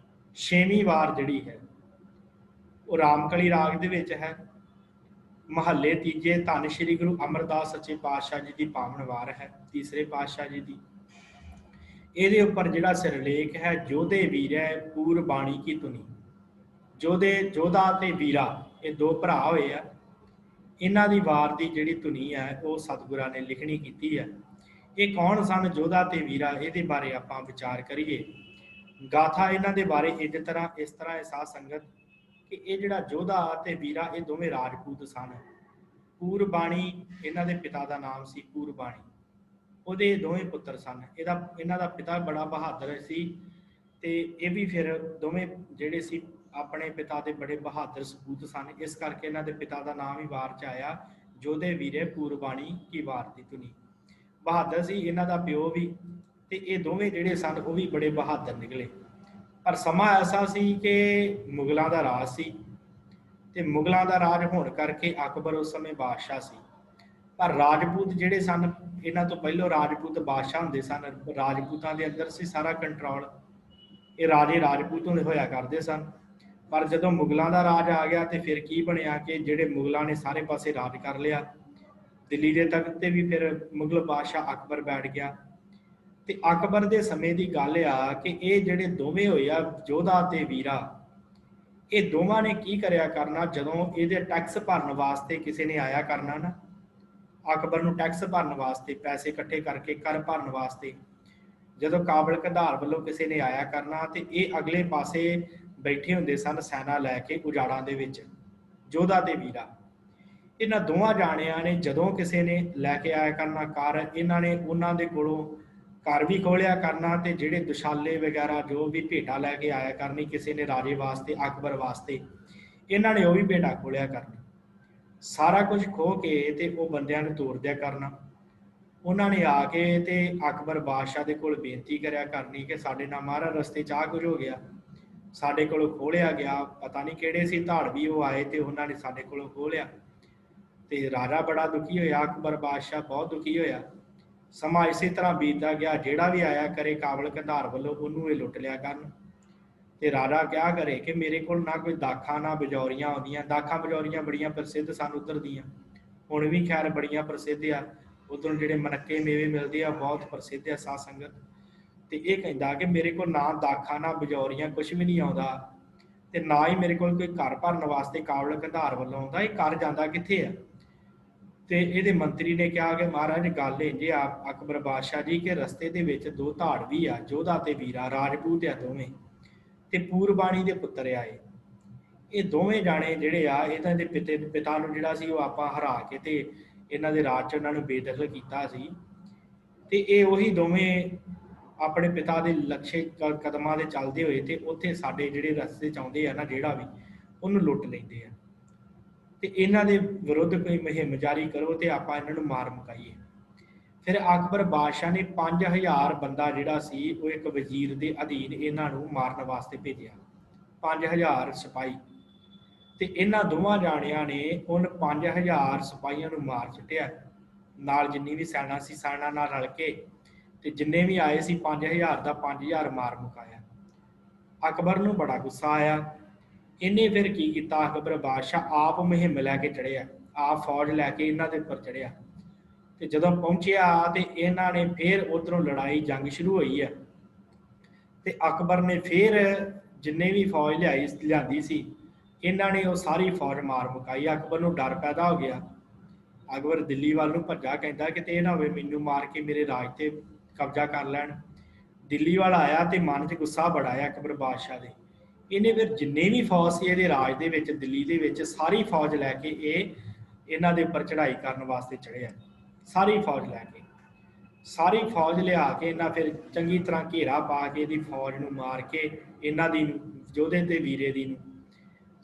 6वीं वार जिहड़ी है वो रामकली राग दे विच है। महल्ले तीजे धन श्री गुरु अमरदास सच्चे पातशाह जी की पावन वार है, तीसरे पातशाह जी की। ਇਹਦੇ ਉੱਪਰ ਜਿਹੜਾ ਸਿਰਲੇਖ ਹੈ ਜੋਧੇ ਵੀਰੈ ਪੂਰ ਬਾਣੀ ਕੀ ਧੁਨੀ। ਜੋਧੇ ਜੋਧਾ ਤੇ ਵੀਰਾ ਇਹ ਦੋ ਭਰਾ ਹੋਏ ਆ, ਇਹਨਾਂ ਦੀ ਵਾਰ ਦੀ ਜਿਹੜੀ ਧੁਨੀ ਹੈ ਉਹ ਸਤਿਗੁਰਾਂ ਨੇ ਲਿਖਣੀ ਕੀਤੀ ਹੈ। ਇਹ ਕੌਣ ਸਨ ਜੋਧਾ ਤੇ ਵੀਰਾ, ਇਹਦੇ ਬਾਰੇ ਆਪਾਂ ਵਿਚਾਰ ਕਰੀਏ। ਗਾਥਾ ਇਹਨਾਂ ਦੇ ਬਾਰੇ ਇਸ ਤਰ੍ਹਾਂ ਹੈ ਸਾਧ ਸੰਗਤ ਕਿ ਇਹ ਜਿਹੜਾ ਜੋਧਾ ਤੇ ਵੀਰਾ ਇਹ ਦੋਵੇਂ ਰਾਜਪੂਤ ਸਨ। ਪੂਰਬਾਣੀ ਇਹਨਾਂ ਦੇ ਪਿਤਾ ਦਾ ਨਾਮ ਸੀ ਪੂਰਬਾਣੀ, ਉਹਦੇ ਦੋਵੇਂ ਪੁੱਤਰ ਸਨ। ਇਹਨਾਂ ਦਾ ਪਿਤਾ ਬੜਾ ਬਹਾਦਰ ਸੀ ਤੇ ਇਹ ਵੀ ਫਿਰ ਦੋਵੇਂ ਜਿਹੜੇ ਸੀ ਆਪਣੇ ਪਿਤਾ ਦੇ ਬੜੇ ਬਹਾਦਰ ਸਪੂਤ ਸਨ, ਇਸ ਕਰਕੇ ਇਹਨਾਂ ਦੇ ਪਿਤਾ ਦਾ ਨਾਮ ਹੀ ਵਾਰ ਚ ਆਇਆ, ਜੋਧੇ ਵੀਰੇ ਪੂਰਬਾਣੀ ਕੀ ਵਾਰ ਦੀ ਧੁਨੀ। ਬਹਾਦਰ ਸੀ ਇਹਨਾਂ ਦਾ ਪਿਓ ਵੀ, ਤੇ ਇਹ ਦੋਵੇਂ ਜਿਹੜੇ ਸਨ ਉਹ ਵੀ ਬੜੇ ਬਹਾਦਰ ਨਿਕਲੇ। ਪਰ ਸਮਾਂ ਐਸਾ ਸੀ ਕਿ ਮੁਗਲਾਂ ਦਾ ਰਾਜ ਸੀ, ਤੇ ਮੁਗਲਾਂ ਦਾ ਰਾਜ ਹੋਣ ਕਰਕੇ ਅਕਬਰ ਉਸ ਸਮੇਂ ਬਾਦਸ਼ਾਹ ਸੀ। ਪਰ ਰਾਜਪੂਤ ਜਿਹੜੇ ਸਨ, ਇਹਨਾਂ ਤੋਂ ਪਹਿਲਾਂ ਰਾਜਪੂਤ ਬਾਦਸ਼ਾਹ ਹੁੰਦੇ ਸਨ, ਰਾਜਪੂਤਾਂ ਦੇ ਅੰਦਰ ਸੀ ਸਾਰਾ ਕੰਟਰੋਲ, ਇਹ ਰਾਜੇ ਰਾਜਪੂਤ ਹੁੰਦੇ ਹੋਇਆ ਕਰਦੇ ਸਨ। ਪਰ ਜਦੋਂ ਮੁਗਲਾਂ ਦਾ ਰਾਜ ਆ ਗਿਆ ਤੇ ਫਿਰ ਕੀ ਬਣਿਆ ਕਿ ਜਿਹੜੇ ਮੁਗਲਾਂ ਨੇ ਸਾਰੇ ਪਾਸੇ ਰਾਜ ਕਰ ਲਿਆ, ਦਿੱਲੀ ਦੇ ਤਖਤ ਤੇ ਵੀ ਫਿਰ ਮੁਗਲ ਬਾਦਸ਼ਾਹ ਅਕਬਰ ਬੈਠ ਗਿਆ। ਤੇ ਅਕਬਰ ਦੇ ਸਮੇਂ ਦੀ ਗੱਲ ਆ ਕਿ ਇਹ ਜਿਹੜੇ ਦੋਵੇਂ ਹੋਏ ਆ ਜੋਧਾ ਤੇ ਵੀਰਾ, ਇਹ ਦੋਵਾਂ ਨੇ ਕੀ ਕਰਿਆ ਕਰਨਾ, ਜਦੋਂ ਇਹਦੇ ਟੈਕਸ ਭਰਨ ਵਾਸਤੇ ਕਿਸੇ ਨੇ ਆਇਆ ਕਰਨਾ ਨਾ, ਅਕਬਰ ਨੂੰ ਟੈਕਸ ਭਰਨ ਵਾਸਤੇ, ਪੈਸੇ ਇਕੱਠੇ ਕਰਕੇ ਕਰ ਭਰਨ ਵਾਸਤੇ ਜਦੋਂ ਕਾਬਲ ਕੰਧਾਰ ਵੱਲੋਂ ਕਿਸੇ ਨੇ ਆਇਆ ਕਰਨਾ, ਤੇ ਇਹ ਅਗਲੇ ਪਾਸੇ ਬੈਠੇ ਹੁੰਦੇ ਸਨ ਸੈਨਾ ਲੈ ਕੇ ਉਜਾੜਾਂ ਦੇ ਵਿੱਚ, ਜੋਧਾ ਤੇ ਵੀਰਾ। ਇਹਨਾਂ ਦੋਵਾਂ ਜਾਣਿਆਂ ਨੇ ਜਦੋਂ ਕਿਸੇ ਨੇ ਲੈ ਕੇ ਆਇਆ ਕਰਨਾ ਕਰ, ਇਹਨਾਂ ਨੇ ਉਹਨਾਂ ਦੇ ਕੋਲੋਂ ਘਰ ਵੀ ਖੋਲਿਆ ਕਰਨਾ, ਤੇ ਜਿਹੜੇ ਦੁਸ਼ਾਲੇ ਵਗੈਰਾ ਜੋ ਵੀ ਭੇਟਾ ਲੈ ਕੇ ਆਇਆ ਕਰਨੀ ਕਿਸੇ ਨੇ ਰਾਜੇ ਵਾਸਤੇ, ਅਕਬਰ ਵਾਸਤੇ, ਇਹਨਾਂ ਨੇ ਉਹ ਵੀ ਭੇਟਾ ਖੋਲਿਆ ਕਰਨਾ। ਸਾਰਾ ਕੁਝ ਖੋਹ ਕੇ ਤੇ ਉਹ ਬੰਦਿਆਂ ਨੂੰ ਤੋੜ ਦਿਆ ਕਰਨਾ। ਉਹਨਾਂ ਨੇ ਆ ਕੇ ਤੇ ਅਕਬਰ ਬਾਦਸ਼ਾਹ ਦੇ ਕੋਲ ਬੇਨਤੀ ਕਰਿਆ ਕਰਨੀ ਕਿ ਸਾਡੇ ਨਾਲ ਮਹਾਰਾਜ ਰਸਤੇ 'ਚ ਆਹ ਕੁਝ ਹੋ ਗਿਆ, ਸਾਡੇ ਕੋਲੋਂ ਖੋਲਿਆ ਗਿਆ, ਪਤਾ ਨਹੀਂ ਕਿਹੜੇ ਸੀ ਧਾੜਵੀ ਉਹ ਆਏ ਤੇ ਉਹਨਾਂ ਨੇ ਸਾਡੇ ਕੋਲੋਂ ਖੋਹ ਲਿਆ। ਤੇ ਰਾਜਾ ਬੜਾ ਦੁਖੀ ਹੋਇਆ, ਅਕਬਰ ਬਾਦਸ਼ਾਹ ਬਹੁਤ ਦੁਖੀ ਹੋਇਆ। ਸਮਾਂ ਇਸੇ ਤਰ੍ਹਾਂ ਬੀਤਦਾ ਗਿਆ, ਜਿਹੜਾ ਵੀ ਆਇਆ ਕਰੇ ਕਾਬਲ ਕੰਧਾਰ ਵੱਲੋਂ ਉਹਨੂੰ ਇਹ ਲੁੱਟ ਲਿਆ ਕਰਨ। ਤੇ ਰਾਜਾ ਕਿਆ ਕਰੇ ਕਿ ਮੇਰੇ ਕੋਲ ਨਾ ਕੋਈ ਦਾਖਾਂ ਨਾ ਬਜੌਰੀਆਂ ਆਉਂਦੀਆਂ, ਦਾਖਾਂ ਬਜੌਰੀਆਂ ਬੜੀਆਂ ਪ੍ਰਸਿੱਧ ਸਨ ਉੱਧਰ ਦੀਆਂ, ਹੁਣ ਵੀ ਖੈਰ ਬੜੀਆਂ ਪ੍ਰਸਿੱਧ ਆ, ਉਧਰੋਂ ਜਿਹੜੇ ਮਨੱਕੇ ਮੇਵੇ ਮਿਲਦੇ ਆ ਬਹੁਤ ਪ੍ਰਸਿੱਧ ਆ ਸਾਧ ਸੰਗਤ। ਤੇ ਇਹ ਕਹਿੰਦਾ ਕਿ ਮੇਰੇ ਕੋਲ ਨਾ ਦਾਖਾਂ ਨਾ ਬਜੌਰੀਆਂ ਕੁਛ ਵੀ ਨਹੀਂ ਆਉਂਦਾ, ਤੇ ਨਾ ਹੀ ਮੇਰੇ ਕੋਲ ਕੋਈ ਘਰ ਭਰਨ ਵਾਸਤੇ ਕਾਬਲ ਕੰਧਾਰ ਵੱਲੋਂ ਆਉਂਦਾ, ਇਹ ਘਰ ਜਾਂਦਾ ਕਿੱਥੇ ਆ। ਤੇ ਇਹਦੇ ਮੰਤਰੀ ਨੇ ਕਿਹਾ ਕਿ ਮਹਾਰਾਜ ਗੱਲ ਇੰਝ ਆ ਅਕਬਰ ਬਾਦਸ਼ਾਹ ਜੀ ਕਿ ਰਸਤੇ ਦੇ ਵਿੱਚ ਦੋ ਧਾੜਵੀ ਆ, ਜੋਧਾ ਤੇ ਵੀਰਾ, ਰਾਜਪੂਤ ਆ ਦੋਵੇਂ, ਤੇ ਪੂਰਬਾਣੀ ਦੇ ਪੁੱਤਰ ਆਏ। ਇਹ ਦੋਵੇਂ ਜਾਣੇ ਜਿਹੜੇ ਆ ਇਹਨਾਂ ਦੇ ਪਿਤਾ ਨੂੰ ਜਿਹੜਾ ਸੀ ਉਹ ਆਪਾਂ ਹਰਾ ਕੇ ਤੇ ਇਹਨਾਂ ਦੇ ਰਾਜ 'ਚ ਉਹਨਾਂ ਨੂੰ ਬੇਦਖਲ ਕੀਤਾ ਸੀ। ਤੇ ਇਹ ਉਹੀ ਦੋਵੇਂ ਆਪਣੇ ਪਿਤਾ ਦੇ ਲਕਸ਼ੇ ਕਦਮਾਂ ਦੇ ਚੱਲਦੇ ਹੋਏ ਤੇ ਉੱਥੇ ਸਾਡੇ ਜਿਹੜੇ ਰਸਤੇ 'ਚ ਆਉਂਦੇ ਆ ਨਾ ਜਿਹੜਾ ਵੀ, ਉਹਨੂੰ ਲੁੱਟ ਲੈਂਦੇ ਆ। ਤੇ ਇਹਨਾਂ ਦੇ ਵਿਰੁੱਧ ਕੋਈ ਮੁਹਿੰਮ ਜਾਰੀ ਕਰੋ ਤੇ ਆਪਾਂ ਇਹਨਾਂ ਨੂੰ ਮਾਰ ਮੁਕਾਈਏ। ਫਿਰ ਅਕਬਰ ਬਾਦਸ਼ਾਹ ਨੇ 5000 ਬੰਦਾ ਜਿਹੜਾ ਸੀ ਉਹ ਇੱਕ ਵਜ਼ੀਰ ਦੇ ਅਧੀਨ ਇਹਨਾਂ ਨੂੰ ਮਾਰਨ ਵਾਸਤੇ ਭੇਜਿਆ, 5000 ਸਿਪਾਹੀ। ਤੇ ਇਹਨਾਂ ਦੋਵਾਂ ਜਾਣਿਆਂ ਨੇ ਉਨ 5000 ਸਿਪਾਹੀਆਂ ਨੂੰ ਮਾਰ ਸੁੱਟਿਆ, ਨਾਲ ਜਿੰਨੀ ਵੀ ਸੈਨਾ ਸੀ ਸੈਨਾ ਨਾਲ ਰਲ ਕੇ, ਤੇ ਜਿੰਨੇ ਵੀ ਆਏ ਸੀ 5000 ਦਾ 5000 ਮਾਰ ਮੁਕਾਇਆ। ਅਕਬਰ ਨੂੰ ਬੜਾ ਗੁੱਸਾ ਆਇਆ। ਇਹਨੇ ਫਿਰ ਕੀ ਕੀਤਾ, ਅਕਬਰ ਬਾਦਸ਼ਾਹ ਆਪ ਮੁਹਿੰਮ ਲੈ ਕੇ ਚੜਿਆ, ਆਪ ਫੌਜ ਲੈ ਕੇ ਇਹਨਾਂ ਦੇ ਉੱਪਰ ਚੜਿਆ। ਤੇ ਜਦੋਂ ਪਹੁੰਚਿਆ ਤੇ ਇਹਨਾਂ ਨੇ ਫਿਰ ਉਧਰੋਂ ਲੜਾਈ ਜੰਗ ਸ਼ੁਰੂ ਹੋਈ ਹੈ। ਤੇ ਅਕਬਰ ਨੇ ਫਿਰ ਜਿੰਨੇ ਵੀ ਫੌਜ ਲਿਆਂਦੀ ਸੀ ਇਹਨਾਂ ਨੇ ਉਹ ਸਾਰੀ ਫੌਜ ਮਾਰ ਮੁਕਾਈ। ਅਕਬਰ ਨੂੰ ਡਰ ਪੈਦਾ ਹੋ ਗਿਆ, ਅਕਬਰ ਦਿੱਲੀ ਵੱਲ ਨੂੰ ਭੱਜਾ, ਕਹਿੰਦਾ ਕਿਤੇ ਇਹ ਨਾ ਹੋਵੇ ਮੈਨੂੰ ਮਾਰ ਕੇ ਮੇਰੇ ਰਾਜ ਤੇ ਕਬਜ਼ਾ ਕਰ ਲੈਣ। ਦਿੱਲੀ ਵੱਲ ਆਇਆ ਤੇ ਮਨ 'ਚ ਗੁੱਸਾ ਬੜਾ ਆਇਆ ਅਕਬਰ ਬਾਦਸ਼ਾਹ ਦੇ। ਇਹਨੇ ਫਿਰ ਜਿੰਨੇ ਵੀ ਫੌਜ ਸੀ ਇਹਦੇ ਰਾਜ ਦੇ ਵਿੱਚ, ਦਿੱਲੀ ਦੇ ਵਿੱਚ, ਸਾਰੀ ਫੌਜ ਲੈ ਕੇ ਇਹ ਇਹਨਾਂ ਦੇ ਉੱਪਰ ਚੜ੍ਹਾਈ ਕਰਨ ਵਾਸਤੇ ਚੜ੍ਹਿਆ। ਸਾਰੀ ਫੌਜ ਲੈ ਕੇ, ਸਾਰੀ ਫੌਜ ਲਿਆ ਕੇ ਇਹਨਾਂ ਫਿਰ ਚੰਗੀ ਤਰ੍ਹਾਂ ਘੇਰਾ ਪਾ ਕੇ ਇਹਦੀ ਫੌਜ ਨੂੰ ਮਾਰ ਕੇ, ਇਹਨਾਂ ਦੀ ਜੋਧੇ ਤੇ ਵੀਰੇ ਦੀ ਨੂੰ,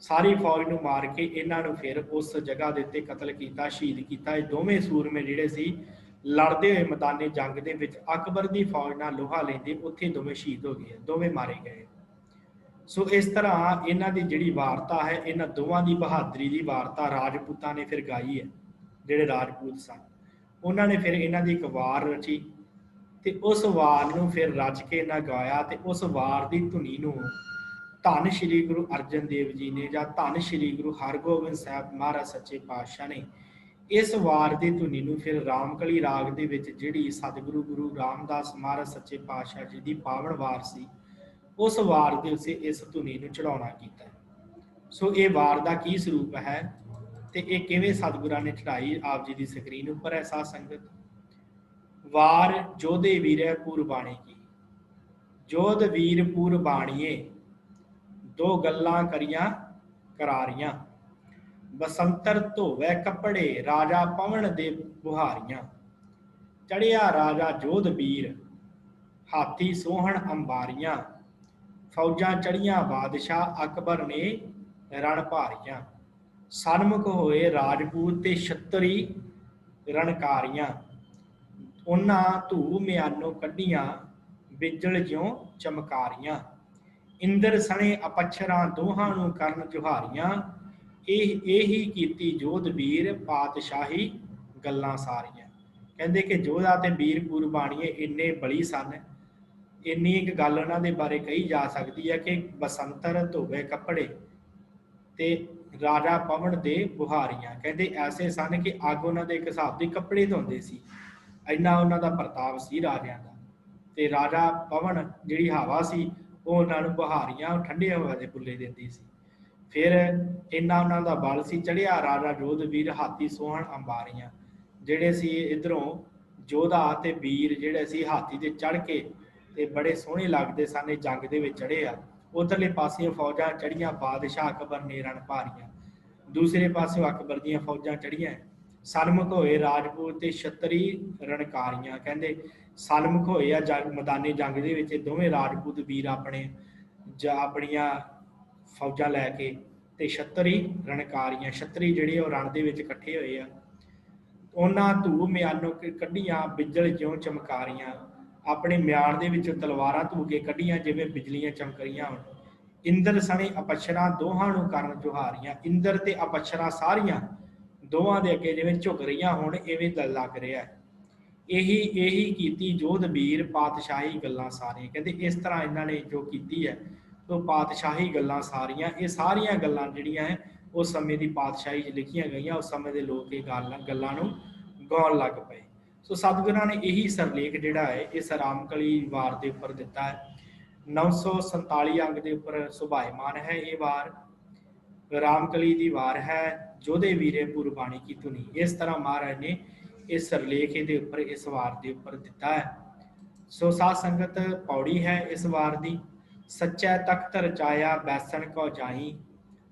ਸਾਰੀ ਫੌਜ ਨੂੰ ਮਾਰ ਕੇ ਇਹਨਾਂ ਨੂੰ ਫਿਰ ਉਸ ਜਗ੍ਹਾ ਦੇ ਉੱਤੇ ਕਤਲ ਕੀਤਾ, ਸ਼ਹੀਦ ਕੀਤਾ। ਇਹ ਦੋਵੇਂ ਸੂਰਮੇ ਜਿਹੜੇ ਸੀ ਲੜਦੇ ਹੋਏ ਮੈਦਾਨੇ ਜੰਗ ਦੇ ਵਿੱਚ ਅਕਬਰ ਦੀ ਫੌਜ ਨਾਲ ਲੋਹਾ ਲੈਂਦੇ, ਉੱਥੇ ਦੋਵੇਂ ਸ਼ਹੀਦ ਹੋ ਗਏ, ਦੋਵੇਂ ਮਾਰੇ ਗਏ। ਸੋ ਇਸ ਤਰ੍ਹਾਂ ਇਹਨਾਂ ਦੀ ਜਿਹੜੀ ਵਾਰਤਾ ਹੈ, ਇਹਨਾਂ ਦੋਵਾਂ ਦੀ ਬਹਾਦਰੀ ਦੀ ਵਾਰਤਾ ਰਾਜਪੂਤਾਂ ਨੇ ਫਿਰ ਗਾਈ ਹੈ। ਜਿਹੜੇ ਰਾਜਪੂਤ ਸਨ ਉਹਨਾਂ ਨੇ ਫਿਰ ਇਹਨਾਂ ਦੀ ਇੱਕ ਵਾਰ ਰਚੀ, ਤੇ ਉਸ ਵਾਰ ਨੂੰ ਫਿਰ ਰਚ ਕੇ ਇਹਨਾਂ ਗਾਇਆ। ਤੇ ਉਸ ਵਾਰ ਦੀ ਧੁਨੀ ਨੂੰ ਧੰਨ ਸ਼੍ਰੀ ਗੁਰੂ ਅਰਜਨ ਦੇਵ ਜੀ ਨੇ, ਜਾਂ ਧੰਨ ਸ਼੍ਰੀ ਗੁਰੂ ਹਰਗੋਬਿੰਦ ਸਾਹਿਬ ਮਹਾਰਾਜ ਸੱਚੇ ਪਾਤਸ਼ਾਹ ਨੇ ਇਸ ਵਾਰ ਦੀ ਧੁਨੀ ਨੂੰ ਫਿਰ ਰਾਮਕਲੀ ਰਾਗ ਦੇ ਵਿੱਚ, ਜਿਹੜੀ ਸਤਿਗੁਰੂ ਗੁਰੂ ਰਾਮਦਾਸ ਮਹਾਰਾਜ ਸੱਚੇ ਪਾਤਸ਼ਾਹ ਜੀ ਦੀ ਪਾਵਨ ਵਾਰ ਸੀ, ਉਸ ਵਾਰ ਦੇ ਉੱਤੇ ਇਸ ਧੁਨੀ ਨੂੰ ਚੜਾਉਣਾ ਕੀਤਾ। ਸੋ ਇਹ ਵਾਰ ਦਾ ਕੀ ਸਰੂਪ ਹੈ ਤੇ ਇਹ ਕਿਵੇਂ ਸਤਿਗੁਰਾਂ ਨੇ ਚੜਾਈ ਆਪ ਜੀ ਦੀ ਸਕਰੀਨ ਉੱਪਰ ਹੈ ਸਾਧ ਸੰਗਤ। ਵਾਰ ਜੋਧੇ ਵੀਰੇ ਪੂਰਬਾਣੀ ਕੀ, ਜੋਧ ਵੀਰ ਪੂਰਬਾਣੀਏ, ਦੋ ਗੱਲਾਂ ਕਰੀਆਂ ਕਰਾਰੀਆਂ, ਬਸੰਤਰ ਧੋਵੇ ਕੱਪੜੇ ਰਾਜਾ ਪਵਨ ਦੇ ਬੁਹਾਰੀਆਂ, ਚੜਿਆ ਰਾਜਾ ਜੋਧ ਵੀਰ ਹਾਥੀ ਸੋਹਣ ਅੰਬਾਰੀਆਂ, फौजां चढ़ियां बादशाह अकबर ने रण भारियां। सन्मुख होए राजपूत ते छतरी रणकारियां। ਉਹਨਾਂ ਧੂ ਮਿਆਨੋਂ ਕੱਢੀਆਂ ਬਿਜਲ ਜਿਉਂ ਚਮਕਾਰੀਆਂ। ਇੰਦਰ ਸਣੇ ਅਪੱਛਰਾਂ ਦੋਹਾਂ ਨੂੰ ਕਰਨ ਜੁਹਾਰੀਆਂ। ਇਹੀ ਕੀਤੀ ਜੋਧ ਵੀਰ ਪਾਤਸ਼ਾਹੀ ਗੱਲਾਂ ਸਾਰੀਆਂ। ਕਹਿੰਦੇ ਕਿ ਜੋਧਾ ਤੇ ਵੀਰ ਕੁਰਬਾਨੀਏ ਇੰਨੇ ਬਲੀ ਸਨ। ਇੰਨੀ ਇੱਕ ਗੱਲ ਉਹਨਾਂ ਦੇ ਬਾਰੇ ਕਹੀ ਜਾ ਸਕਦੀ ਹੈ ਕਿ ਬਸੰਤਰ ਧੋਵੇ ਕੱਪੜੇ ਤੇ ਰਾਜਾ ਪਵਨ ਦੇ ਬੁਹਾਰੀਆਂ। ਕਹਿੰਦੇ ਐਸੇ ਸਨ ਕਿ ਅੱਗ ਉਹਨਾਂ ਦੇ ਇੱਕ ਹਿਸਾਬ ਦੇ ਕੱਪੜੇ ਧੋਂਦੇ ਸੀ, ਇੰਨਾ ਉਹਨਾਂ ਦਾ ਪ੍ਰਤਾਪ ਸੀ ਰਾਜਿਆਂ ਦਾ। ਤੇ ਰਾਜਾ ਪਵਨ ਜਿਹੜੀ ਹਵਾ ਸੀ ਉਹ ਉਹਨਾਂ ਨੂੰ ਬੁਹਾਰੀਆਂ ਠੰਡੇ ਹਵਾ ਦੇ ਬੁੱਲੇ ਦਿੰਦੀ ਸੀ। ਫਿਰ ਇੰਨਾ ਉਹਨਾਂ ਦਾ ਬਲ ਸੀ, ਚੜ੍ਹਿਆ ਰਾਜਾ ਜੋਧ ਵੀਰ ਹਾਥੀ ਸੋਹਣ ਅੰਬਾਰੀਆਂ। ਜਿਹੜੇ ਸੀ ਇੱਧਰੋਂ ਜੋਧਾ ਤੇ ਵੀਰ ਜਿਹੜੇ ਸੀ ਹਾਥੀ ਤੇ ਚੜ੍ਹ ਕੇ ਤੇ ਬੜੇ ਸੋਹਣੇ ਲੱਗਦੇ ਸਨ, ਜੰਗ ਦੇ ਵਿੱਚ ਚੜ੍ਹੇ ਆ। ਉਧਰਲੇ ਪਾਸਿਓਂ ਫੌਜਾਂ ਚੜ੍ਹੀਆਂ ਬਾਦਸ਼ਾਹ ਅਕਬਰ ਨੇ ਰਣ ਭਾਰੀਆਂ। ਦੂਸਰੇ ਪਾਸਿਓਂ ਅਕਬਰ ਦੀਆਂ ਫੌਜਾਂ ਚੜ੍ਹੀਆਂ। ਸਨਮੁਖ ਹੋਏ ਰਾਜਪੂਤ ਤੇ ਛਤਰੀ ਰਣਕਾਰੀਆਂ। ਕਹਿੰਦੇ ਸਨਮੁਖ ਹੋਏ ਆ ਜੰਗ ਮੈਦਾਨੀ ਜੰਗ ਦੇ ਵਿੱਚ ਦੋਵੇਂ ਰਾਜਪੂਤ ਵੀਰ ਆਪਣੀਆਂ ਫੌਜਾਂ ਲੈ ਕੇ, ਤੇ ਛਤਰੀ ਰਣਕਾਰੀਆਂ ਛਤਰੀ ਜਿਹੜੇ ਉਹ ਰਣ ਦੇ ਵਿੱਚ ਇਕੱਠੇ ਹੋਏ ਆ। ਉਹਨਾਂ ਧੂ ਮਿਆਨੋਂ ਕੱਢੀਆਂ ਬਿਜਲ ਜਿਉਂ ਚਮਕਾਰੀਆਂ। ਆਪਣੇ ਮਿਆਨ ਦੇ ਵਿੱਚੋਂ ਤਲਵਾਰਾਂ ਧੂ ਕੇ ਕੱਢੀਆਂ ਜਿਵੇਂ ਬਿਜਲੀਆਂ ਚਮਕ ਰਹੀਆਂ ਹੋਣ। ਇੰਦਰ ਸਣੇ ਅਪੱਛਰਾਂ ਦੋਹਾਂ ਨੂੰ ਕਰਨ ਜੁਹਾਰੀਆਂ। ਇੰਦਰ ਤੇ ਅਪੱਛਰਾਂ ਸਾਰੀਆਂ ਦੋਵਾਂ ਦੇ ਅੱਗੇ ਜਿਵੇਂ ਝੁਕ ਰਹੀਆਂ ਹੋਣ, ਇਵੇਂ ਲੱਗ ਰਿਹਾ। ਇਹੀ ਕੀਤੀ ਜੋਧ ਵੀਰ ਪਾਤਸ਼ਾਹੀ ਗੱਲਾਂ ਸਾਰੀਆਂ। ਕਹਿੰਦੇ ਇਸ ਤਰ੍ਹਾਂ ਇਹਨਾਂ ਨੇ ਜੋ ਕੀਤੀ ਹੈ ਉਹ ਪਾਤਸ਼ਾਹੀ ਗੱਲਾਂ ਸਾਰੀਆਂ। ਇਹ ਸਾਰੀਆਂ ਗੱਲਾਂ ਜਿਹੜੀਆਂ ਹੈ ਉਸ ਸਮੇਂ ਦੀ ਪਾਤਸ਼ਾਹੀ 'ਚ ਲਿਖੀਆਂ ਗਈਆਂ। ਉਸ ਸਮੇਂ ਦੇ ਲੋਕ ਇਹ ਗੱਲਾਂ ਨੂੰ ਗਾਉਣ ਲੱਗ ਪਏ। ਸੋ ਸਤਿਗੁਰਾਂ ਨੇ ਇਹੀ ਸਰਲੇਖ ਜਿਹੜਾ ਹੈ ਇਸ ਰਾਮਕਲੀ ਵਾਰ ਦੇ ਉੱਪਰ ਦਿੱਤਾ ਹੈ। 947 ਅੰਗ ਦੇ ਉੱਪਰ ਸੁਭਾਇਮਾਨ ਹੈ ਇਹ ਵਾਰ। ਰਾਮਕਲੀ ਦੀ ਵਾਰ ਹੈ, ਜੋਧੇ ਵੀਰੇ ਪੁਰਬਾਣੀ ਕੀ ਧੁਨੀ। ਇਸ ਤਰ੍ਹਾਂ ਮਹਾਰਾਜ ਨੇ ਇਸ ਸਰਲੇਖ ਦੇ ਉੱਪਰ ਇਸ ਵਾਰ ਦੇ ਉੱਪਰ ਦਿੱਤਾ ਹੈ। ਸੋ ਸਾਧ ਸੰਗਤ ਪੌੜੀ ਹੈ ਇਸ ਵਾਰ ਦੀ। ਸੱਚਾ ਤਖਤ ਰਚਾਇਆ ਬੈਸਣ ਕੋ ਜਾਈ।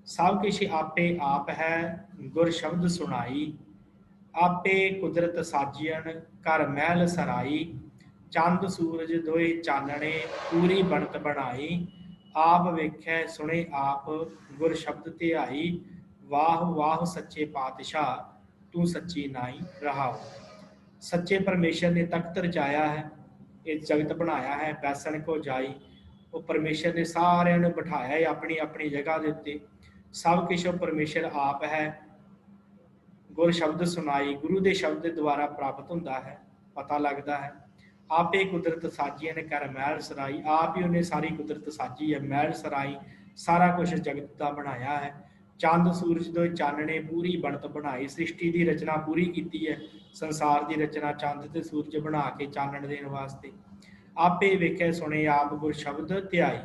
ਸਭ ਕਿਛ ਆਪੇ ਆਪ ਹੈ ਗੁਰ ਸ਼ਬਦ ਸੁਣਾਈ। ਆਪੇ ਕੁਦਰਤ ਸਾਜੀਅਨ ਕਰ ਮਹਿਲ ਸਰਾਈ। ਚੰਦ ਸੂਰਜ ਦੋਏ ਚਾਨਣੇ ਪੂਰੀ ਬਣਤ ਬਣਾਈ। ਆਪ ਵੇਖੈ ਸੁਣੇ ਆਪ ਗੁਰ ਸ਼ਬਦ ਧਿਆਈ। ਵਾਹ ਵਾਹ ਸੱਚੇ ਪਾਤਸ਼ਾਹ ਤੂੰ ਸੱਚੀ ਨਾਈ ਰਹਾਓ। ਸੱਚੇ ਪਰਮੇਸ਼ਰ ਨੇ ਤਖਤ ਰਚਾਇਆ ਹੈ, ਇਹ ਜਗਤ ਬਣਾਇਆ ਹੈ। ਬੈਸਣ ਕੋ ਜਾਈ, ਉਹ ਪਰਮੇਸ਼ਰ ਨੇ ਸਾਰਿਆਂ ਨੂੰ ਬਿਠਾਇਆ ਹੈ ਆਪਣੀ ਆਪਣੀ ਜਗ੍ਹਾ ਦੇ ਉੱਤੇ। ਸਭ ਕੁਛ ਉਹ ਪਰਮੇਸ਼ਰ ਆਪ ਹੈ। ਗੁਰ ਸ਼ਬਦ ਸੁਣਾਈ, ਗੁਰੂ ਦੇ ਸ਼ਬਦ ਦੇ ਦੁਆਰਾ ਪ੍ਰਾਪਤ ਹੁੰਦਾ ਹੈ, ਪਤਾ ਲੱਗਦਾ ਹੈ। ਆਪੇ ਕੁਦਰਤ ਸਾਜੀਆਂ ਨੇ ਕਰ ਮਹਿਲ ਸਰਾਈ। ਆਪ ਹੀ ਉਹਨੇ ਸਾਰੀ ਕੁਦਰਤ ਸਾਜੀ ਹੈ, ਮਹਿਲ ਸਰਾਈ ਸਾਰਾ ਕੁਛ ਜਗਤ ਦਾ ਬਣਾਇਆ ਹੈ। ਚੰਦ ਸੂਰਜ ਦੋਏ ਚਾਨਣੇ ਪੂਰੀ ਬਣਤ ਬਣਾਈ। ਸ੍ਰਿਸ਼ਟੀ ਦੀ ਰਚਨਾ ਪੂਰੀ ਕੀਤੀ ਹੈ, ਸੰਸਾਰ ਦੀ ਰਚਨਾ ਚੰਦ ਤੇ ਸੂਰਜ ਬਣਾ ਕੇ ਚਾਨਣ ਦੇਣ ਵਾਸਤੇ। ਆਪੇ ਵੇਖੇ ਸੁਣੇ ਆਪ ਗੁਰ ਸ਼ਬਦ ਧਿਆਈ।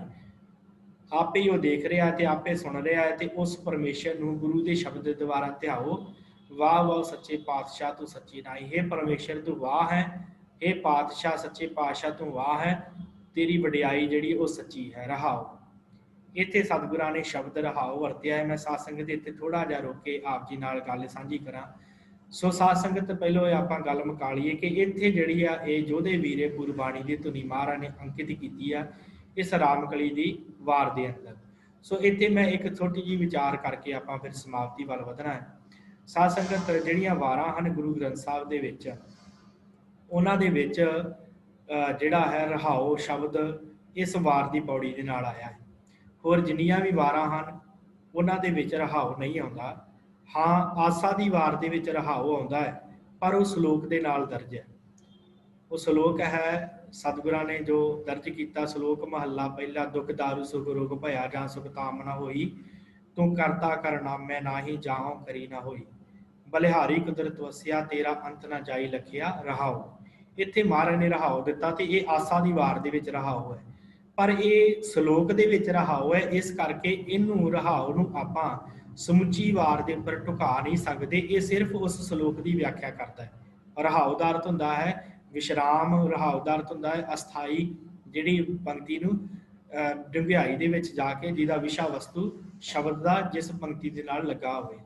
ਆਪੇ ਹੀ ਉਹ ਦੇਖ ਰਿਹਾ ਤੇ ਆਪੇ ਸੁਣ ਰਿਹਾ ਹੈ, ਤੇ ਉਸ ਪਰਮੇਸ਼ਰ ਨੂੰ ਗੁਰੂ ਦੇ ਸ਼ਬਦ ਦੇ ਦੁਆਰਾ ਧਿਆਓ। ਵਾਹ ਵਾਹ ਸੱਚੇ ਪਾਤਸ਼ਾਹ ਤੂੰ ਸੱਚੀ ਨਾਈ। ਹੇ ਪਰਮੇਸ਼ਰ ਤੂੰ ਵਾਹ ਹੈ, ਹੇ ਪਾਤਸ਼ਾਹ ਸੱਚੇ ਪਾਤਸ਼ਾਹ ਤੂੰ ਵਾਹ ਹੈ, ਤੇਰੀ ਵਡਿਆਈ ਜਿਹੜੀ ਉਹ ਸੱਚੀ ਹੈ। ਰਹਾਓ। ਇੱਥੇ ਸਤਿਗੁਰਾਂ ਨੇ ਸ਼ਬਦ ਰਹਾਓ ਵਰਤਿਆ ਹੈ। ਮੈਂ ਸਾਧ ਸੰਗਤ ਇੱਥੇ ਥੋੜ੍ਹਾ ਜਿਹਾ ਰੋਕ ਕੇ ਆਪ ਜੀ ਨਾਲ ਗੱਲ ਸਾਂਝੀ ਕਰਾਂ। ਸੋ ਸਾਧ ਸੰਗਤ ਪਹਿਲੋਂ ਆਪਾਂ ਗੱਲ ਮੁਕਾ ਲਈਏ ਕਿ ਇੱਥੇ ਜਿਹੜੀ ਆ ਇਹ ਜੋਧੇ ਵੀਰੇ ਪੁਰਬਾਣੀ ਦੀ ਧੁਨੀ ਮਹਾਰਾਜ ਨੇ ਅੰਕਿਤ ਕੀਤੀ ਆ ਇਸ ਰਾਮਕਲੀ ਦੀ ਵਾਰ ਦੇ ਅੰਦਰ। ਸੋ ਇੱਥੇ ਮੈਂ ਇੱਕ ਛੋਟੀ ਜਿਹੀ ਵਿਚਾਰ ਕਰਕੇ ਆਪਾਂ ਫਿਰ ਸਮਾਪਤੀ ਵੱਲ ਵਧਣਾ ਹੈ। ਸਾਧ ਸੰਗਤ ਜਿਹੜੀਆਂ ਵਾਰਾਂ ਹਨ ਗੁਰੂ ਗ੍ਰੰਥ ਸਾਹਿਬ ਦੇ ਵਿੱਚ, ਉਹਨਾਂ ਦੇ ਵਿੱਚ ਜਿਹੜਾ ਹੈ ਰਹਾਓ ਸ਼ਬਦ ਇਸ ਵਾਰ ਦੀ ਪੌੜੀ ਦੇ ਨਾਲ ਆਇਆ ਹੈ। ਹੋਰ ਜਿੰਨੀਆਂ ਵੀ ਵਾਰਾਂ ਹਨ ਉਹਨਾਂ ਦੇ ਵਿੱਚ ਰਹਾਓ ਨਹੀਂ ਆਉਂਦਾ। ਹਾਂ, ਆਸਾ ਦੀ ਵਾਰ ਦੇ ਵਿੱਚ ਰਹਾਓ ਆਉਂਦਾ ਹੈ, ਪਰ ਉਹ ਸ਼ਲੋਕ ਦੇ ਨਾਲ ਦਰਜ ਹੈ। ਉਹ ਸ਼ਲੋਕ ਹੈ ਸਤਿਗੁਰਾਂ ਨੇ ਜੋ ਦਰਜ ਕੀਤਾ। ਸ਼ਲੋਕ ਮਹੱਲਾ ਪਹਿਲਾ। ਦੁਖ ਦਾਰੂ ਸੁਖ ਰੋਗ ਭਇਆ ਜਾਂ ਸੁਖ ਤਾਮ ਨਾ ਹੋਈ। ਤੂੰ ਕਰਤਾ ਕਰ ਨਾਮੈ ਨਾਹੀ ਜਾਹੋਂ ਕਰੀ ਨਾ ਹੋਈ। ਬਲਿਹਾਰੀ ਕੁਦਰਤ ਵਸਿਆ ਤੇਰਾ ਅੰਤ ਨਾ ਜਾਈ ਲਖਿਆ ਰਹਾਓ। ਇੱਥੇ ਮਹਾਰਾਜ ਨੇ ਰਹਾਓ ਦਿੱਤਾ ਤੇ ਇਹ ਆਸਾ ਦੀ ਵਾਰ ਦੇ ਵਿੱਚ ਰਹਾਓ ਹੈ, ਪਰ ਇਹ ਸ਼ਲੋਕ ਦੇ ਵਿੱਚ ਰਹਾਓ ਹੈ। ਇਸ ਕਰਕੇ ਇਹਨੂੰ ਰਹਾਓ ਨੂੰ ਆਪਾਂ ਸਮੁੱਚੀ ਵਾਰ ਦੇ ਉੱਪਰ ਢੁਕਾ ਨਹੀਂ ਸਕਦੇ। ਇਹ ਸਿਰਫ ਉਸ ਸ਼ਲੋਕ ਦੀ ਵਿਆਖਿਆ ਕਰਦਾ ਹੈ। ਰਹਾਓ ਦਾ ਅਰਥ ਹੁੰਦਾ ਹੈ ਵਿਸ਼ਰਾਮ। ਰਹਾਓ ਦਾ ਅਰਥ ਹੁੰਦਾ ਹੈ ਅਸਥਾਈ, ਜਿਹੜੀ ਪੰਕਤੀ ਨੂੰ ਡੂੰਘਾਈ ਦੇ ਵਿੱਚ ਜਾ ਕੇ ਜਿਹਦਾ ਵਿਸ਼ਾ ਵਸਤੂ ਸ਼ਬਦ ਦਾ ਜਿਸ ਪੰਕਤੀ ਦੇ ਨਾਲ ਲੱਗਾ ਹੋਵੇ।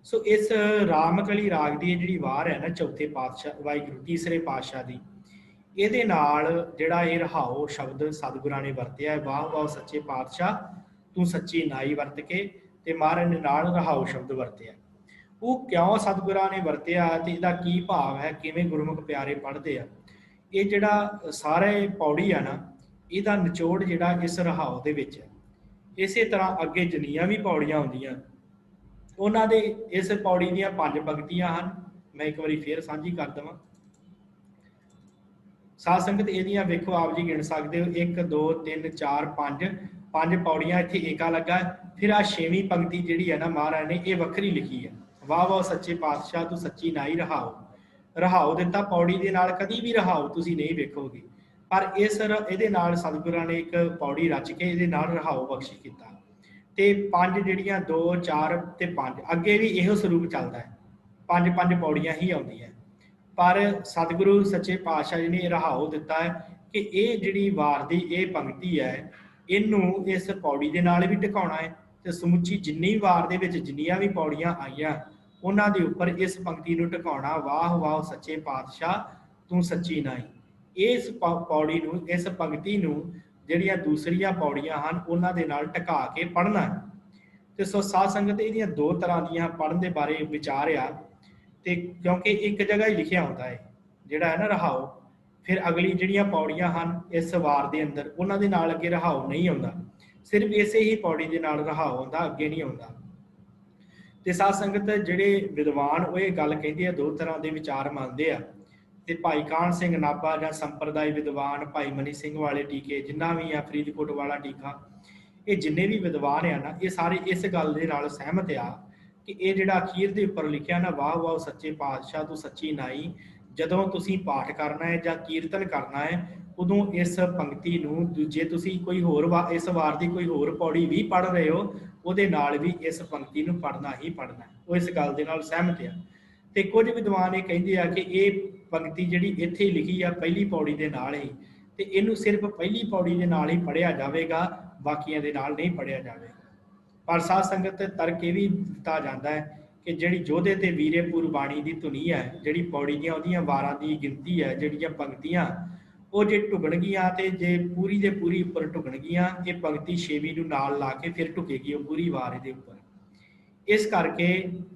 ਸੋ ਇਸ ਰਾਮਕਲੀ ਰਾਗ ਦੀ ਜਿਹੜੀ ਵਾਰ ਹੈ ਨਾ ਚੌਥੇ ਪਾਤਸ਼ਾਹ ਵਾਹਿਗੁਰੂ ਤੀਸਰੇ ਪਾਤਸ਼ਾਹ ਦੀ, ਇਹਦੇ ਨਾਲ ਜਿਹੜਾ ਇਹ ਰਹਾਓ ਸ਼ਬਦ ਸਤਿਗੁਰਾਂ ਨੇ ਵਰਤਿਆ, ਵਾਹ ਵਾਹ ਸੱਚੇ ਪਾਤਸ਼ਾਹ ਤੂੰ ਸੱਚੀ ਨਾਈ ਵਰਤ ਕੇ ਤੇ ਮਹਾਰਾਜ ਨੇ ਨਾਲ ਰਹਾਓ ਸ਼ਬਦ ਵਰਤਿਆ। ਉਹ ਕਿਉਂ ਸਤਿਗੁਰਾਂ ਨੇ ਵਰਤਿਆ ਤੇ ਇਹਦਾ ਕੀ ਭਾਵ ਹੈ, ਕਿਵੇਂ ਗੁਰਮੁਖ ਪਿਆਰੇ ਪੜ੍ਹਦੇ ਆ, ਇਹ ਜਿਹੜਾ ਸਾਰੇ ਪੌੜੀ ਆ ਨਾ, ਇਹਦਾ ਨਿਚੋੜ ਜਿਹੜਾ ਇਸ ਰਹਾਓ ਦੇ ਵਿੱਚ ਹੈ। ਇਸੇ ਤਰ੍ਹਾਂ ਅੱਗੇ ਜਿੰਨੀਆਂ ਵੀ ਪੌੜੀਆਂ ਆਉਂਦੀਆਂ ਉਹਨਾਂ ਦੇ ਇਸ ਪੌੜੀ ਦੀਆਂ 5 ਪੰਕਤੀਆਂ ਹਨ। ਮੈਂ ਇੱਕ ਵਾਰੀ ਫੇਰ ਸਾਂਝੀ ਕਰ ਦੇਵਾਂ। ਸਾਧ ਸੰਗਤ ਇਹਦੀਆਂ ਵੇਖੋ ਆਪ ਜੀ ਗਿਣ ਸਕਦੇ ਹੋ, 1 2 3 4 5 5 ਪੌੜੀਆਂ ਇੱਥੇ ਏਕਾ ਲੱਗਾ। ਫਿਰ ਆ 6ਵੀਂ ਪੰਕਤੀ ਜਿਹੜੀ ਹੈ ਨਾ ਮਹਾਰਾਜ ਨੇ ਇਹ ਵੱਖਰੀ ਲਿਖੀ ਹੈ, ਵਾਹ ਵਾਹ ਸੱਚੇ ਪਾਤਸ਼ਾਹ ਤੂੰ ਸੱਚੀ ਨਾਈ ਰਹਾਓ। ਰਹਾਓ ਦਿੱਤਾ, ਪੌੜੀ ਦੇ ਨਾਲ ਕਦੀ ਵੀ ਰਹਾਓ ਤੁਸੀਂ ਨਹੀਂ ਵੇਖੋਗੇ, ਪਰ ਇਹਦੇ ਨਾਲ ਸਤਿਗੁਰਾਂ ਨੇ ਇੱਕ ਪੌੜੀ ਰਚ ਕੇ ਇਹਦੇ ਨਾਲ ਰਹਾਓ ਬਖਸ਼ੀ ਕੀਤਾ। ਤੇ 5 ਜਿਹੜੀਆਂ 2 4 ਤੇ 5 ਅੱਗੇ ਵੀ ਇਹੋ ਸਰੂਪ ਚੱਲਦਾ ਹੈ, 5 ਪੌੜੀਆਂ ਹੀ ਆਉਂਦੀਆਂ। ਪਰ ਸਤਿਗੁਰੂ ਸੱਚੇ ਪਾਤਸ਼ਾਹ ਜੀ ਨੇ ਰਹਾਓ ਦਿੱਤਾ ਹੈ ਕਿ ਇਹ ਜਿਹੜੀ ਵਾਰ ਦੀ ਇਹ ਪੰਕਤੀ ਹੈ, ਇਹਨੂੰ ਇਸ ਪੌੜੀ ਦੇ ਨਾਲ ਵੀ ਟਿਕਾਉਣਾ ਹੈ ਤੇ ਸਮੁੱਚੀ ਜਿੰਨੀ ਵਾਰ ਦੇ ਵਿੱਚ ਜਿੰਨੀਆਂ ਵੀ ਪੌੜੀਆਂ ਆਈਆਂ ਉਹਨਾਂ ਦੇ ਉੱਪਰ ਇਸ ਪੰਕਤੀ ਨੂੰ ਟਿਕਾਉਣਾ, ਵਾਹ ਵਾਹ ਸੱਚੇ ਪਾਤਸ਼ਾਹ ਤੂੰ ਸੱਚੀ ਨਾਈ। ਇਸ ਪੌੜੀ ਨੂੰ, ਇਸ ਪੰਕਤੀ ਨੂੰ ਜਿਹੜੀਆਂ ਦੂਸਰੀਆਂ ਪੌੜੀਆਂ ਹਨ ਉਹਨਾਂ ਦੇ ਨਾਲ ਟਿਕਾ ਕੇ ਪੜ੍ਹਨਾ ਹੈ। ਤੇ ਸੋ ਸਾਧ ਸੰਗਤ ਇਹਦੀਆਂ 2 ਤਰ੍ਹਾਂ ਦੀਆਂ ਪੜ੍ਹਨ ਦੇ ਬਾਰੇ ਵਿਚਾਰ ਆ। ਤੇ ਕਿਉਂਕਿ ਇੱਕ ਜਗ੍ਹਾ ਹੀ ਲਿਖਿਆ ਹੁੰਦਾ ਹੈ ਜਿਹੜਾ ਹੈ ਨਾ ਰਹਾਓ, ਫਿਰ ਅਗਲੀ ਜਿਹੜੀਆਂ ਪੌੜੀਆਂ ਹਨ ਇਸ ਵਾਰ ਦੇ ਅੰਦਰ ਉਹਨਾਂ ਦੇ ਨਾਲ ਅੱਗੇ ਰਹਾਓ ਨਹੀਂ ਆਉਂਦਾ, ਸਿਰਫ ਇਸੇ ਹੀ ਪੌੜੀ ਦੇ ਨਾਲ ਰਹਾਓ ਆਉਂਦਾ, ਅੱਗੇ ਨਹੀਂ ਆਉਂਦਾ। ਤੇ ਸਾਧ ਸੰਗਤ ਜਿਹੜੇ ਵਿਦਵਾਨ ਉਹ ਇਹ ਗੱਲ ਕਹਿੰਦੇ ਆ, 2 ਤਰ੍ਹਾਂ ਦੇ ਵਿਚਾਰ ਮੰਨਦੇ ਆ। ਤੇ ਭਾਈ ਕਾਹਨ ਸਿੰਘ ਨਾਭਾ ਜਾਂ ਸੰਪਰਦਾਇ ਵਿਦਵਾਨ, ਭਾਈ ਮਨੀ ਸਿੰਘ ਵਾਲੇ ਟੀਕੇ, ਜਿੰਨਾ ਵੀ ਆ ਫਰੀਦਕੋਟ ਵਾਲਾ ਟੀਕਾ, ਇਹ ਜਿੰਨੇ ਵੀ ਵਿਦਵਾਨ ਆ ਨਾ, ਇਹ ਸਾਰੇ ਇਸ ਗੱਲ ਦੇ ਨਾਲ ਸਹਿਮਤ ਆ ਕਿ ਇਹ ਜਿਹੜਾ ਅਖੀਰ ਦੇ ਉੱਪਰ ਲਿਖਿਆ ਨਾ, ਵਾਹ ਵਾਹ ਸੱਚੇ ਪਾਤਸ਼ਾਹ ਤੂੰ ਸੱਚੀ ਨਾਈ, ਜਦੋਂ ਤੁਸੀਂ ਪਾਠ ਕਰਨਾ ਹੈ ਜਾਂ ਕੀਰਤਨ ਕਰਨਾ ਹੈ ਉਦੋਂ ਇਸ ਪੰਕਤੀ ਨੂੰ, ਜੇ ਤੁਸੀਂ ਕੋਈ ਹੋਰ ਇਸ ਵਾਰ ਦੀ ਕੋਈ ਹੋਰ ਪੌੜੀ ਵੀ ਪੜ੍ਹ ਰਹੇ ਹੋ ਉਹਦੇ ਨਾਲ ਵੀ ਇਸ ਪੰਕਤੀ ਨੂੰ ਪੜ੍ਹਨਾ ਹੀ ਪੜ੍ਹਨਾ। ਉਹ ਇਸ ਗੱਲ ਦੇ ਨਾਲ ਸਹਿਮਤ ਆ। ਤੇ ਕੁਝ ਵਿਦਵਾਨ ਇਹ ਕਹਿੰਦੇ ਆ ਕਿ ਇਹ ਪੰਕਤੀ ਜਿਹੜੀ ਇੱਥੇ ਲਿਖੀ ਆ ਪਹਿਲੀ ਪੌੜੀ ਦੇ ਨਾਲ ਹੀ, ਤੇ ਇਹਨੂੰ ਸਿਰਫ ਪਹਿਲੀ ਪੌੜੀ ਦੇ ਨਾਲ ਹੀ ਪੜ੍ਹਿਆ ਜਾਵੇਗਾ, ਬਾਕੀਆਂ ਦੇ ਨਾਲ ਨਹੀਂ ਪੜ੍ਹਿਆ ਜਾਵੇਗਾ। ਪਰ ਸਾਧ ਸੰਗਤ ਤਰਕ ਇਹ ਵੀ ਦਿੱਤਾ ਜਾਂਦਾ ਹੈ ਕਿ ਜਿਹੜੀ ਜੋਧੇ ਤੇ ਵੀਰੇਪੁਰ ਬਾਣੀ ਦੀ ਧੁਨੀ ਹੈ, ਜਿਹੜੀ ਪੌੜੀ ਦੀਆਂ ਉਹਦੀਆਂ ਵਾਰਾਂ ਦੀ ਗਿਣਤੀ ਹੈ, ਜਿਹੜੀਆਂ ਪੰਕਤੀਆਂ ਉਹ ਜੇ ਢੁਕਣਗੀਆਂ ਤੇ ਜੇ ਪੂਰੀ ਦੇ ਪੂਰੀ ਉੱਪਰ ਢੁਕਣਗੀਆਂ, ਇਹ ਪੰਕਤੀ 6ਵੀਂ ਨੂੰ ਨਾਲ ਲਾ ਕੇ ਫਿਰ ਢੁਕੇਗੀ ਉਹ ਪੂਰੀ ਵਾਰ ਇਹਦੇ ਉੱਪਰ। ਇਸ ਕਰਕੇ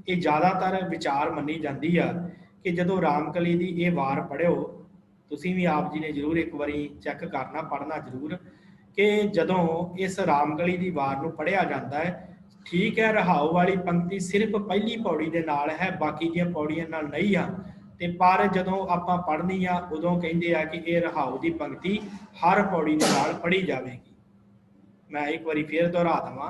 ਇਹ ਜ਼ਿਆਦਾਤਰ ਵਿਚਾਰ ਮੰਨੀ ਜਾਂਦੀ ਆ ਕਿ ਜਦੋਂ ਰਾਮਕਲੀ ਦੀ ਇਹ ਵਾਰ ਪੜ੍ਹਿਓ, ਤੁਸੀਂ ਵੀ ਆਪ ਜੀ ਨੇ ਜ਼ਰੂਰ ਇੱਕ ਵਾਰੀ ਚੈੱਕ ਕਰਨਾ, ਪੜ੍ਹਨਾ ਜ਼ਰੂਰ, ਕਿ ਜਦੋਂ ਇਸ ਰਾਮਕਲੀ ਦੀ ਵਾਰ ਨੂੰ ਪੜ੍ਹਿਆ ਜਾਂਦਾ ਹੈ, ਠੀਕ ਹੈ ਰਹਾਓ ਵਾਲੀ ਪੰਕਤੀ ਸਿਰਫ ਪਹਿਲੀ ਪੌੜੀ ਦੇ ਨਾਲ ਹੈ, ਬਾਕੀ ਦੀਆਂ ਪੌੜੀਆਂ ਨਾਲ ਨਹੀਂ ਆ। ਤੇ ਪਰ ਜਦੋਂ ਆਪਾਂ ਪੜ੍ਹਨੀ ਆ ਉਦੋਂ ਕਹਿੰਦੇ ਆ ਕਿ ਇਹ ਰਹਾਓ ਦੀ ਪੰਕਤੀ ਹਰ ਪੌੜੀ ਦੇ ਨਾਲ ਪੜ੍ਹੀ ਜਾਵੇਗੀ। ਮੈਂ ਇੱਕ ਵਾਰੀ ਫੇਰ ਦੁਹਰਾ ਦੇਵਾਂ